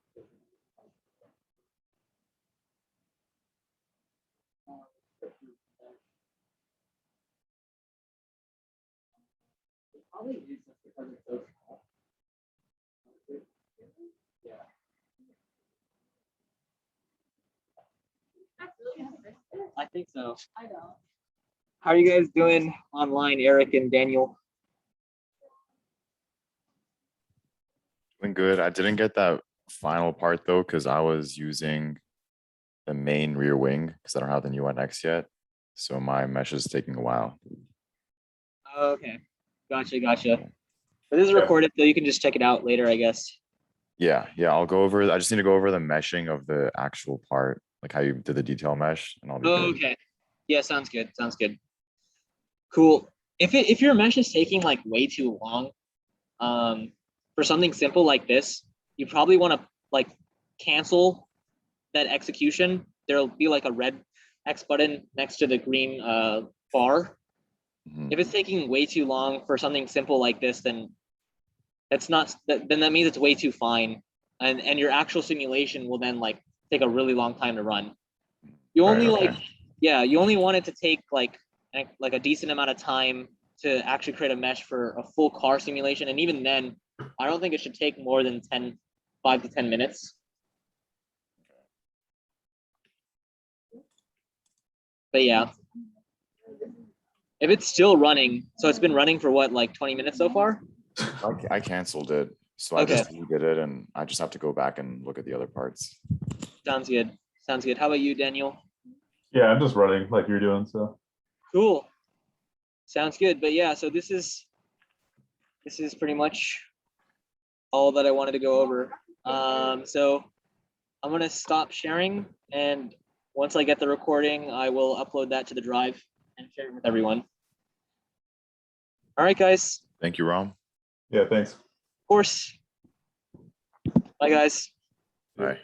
It probably is just because it's so small. Yeah. That's really interesting. I think so. I don't. How are you guys doing online, Eric and Daniel? Doing good. I didn't get that final part though, because I was using the main rear wing because I don't have the new NX yet. So my mesh is taking a while. Okay, gotcha. But this is Yeah. recorded, so you can just check it out later, I guess. Yeah, I'll go over. I just need to go over the meshing of the actual part, like how you did the detail mesh, and I'll be good. Okay. Yeah, sounds good. Sounds good. Cool. If your mesh is taking like way too long, for something simple like this, you probably want to like cancel that execution. There'll be like a red X button next to the green bar. Mhm. If it's taking way too long for something simple like this, then that's not then that means it's way too fine, and your actual simulation will then like take a really long time to run. You Right, only okay. like you only want it to take like a decent amount of time to actually create a mesh for a full car simulation, and even then I don't think it should take more than 5 to 10 minutes. But yeah, if it's still running, so it's been running for what, like 20 minutes so far? I canceled it, so I Okay. just did it, and I just have to go back and look at the other parts. Sounds good. How about you, Daniel? Yeah, I'm just running like you're doing, so. Cool. Sounds good. But yeah, so this is pretty much all that I wanted to go over. So I'm gonna stop sharing, and once I get the recording, I will upload that to the drive and share it with everyone. All right, guys. Thank you, Rom. Yeah, thanks. Of course. Bye, guys. Bye.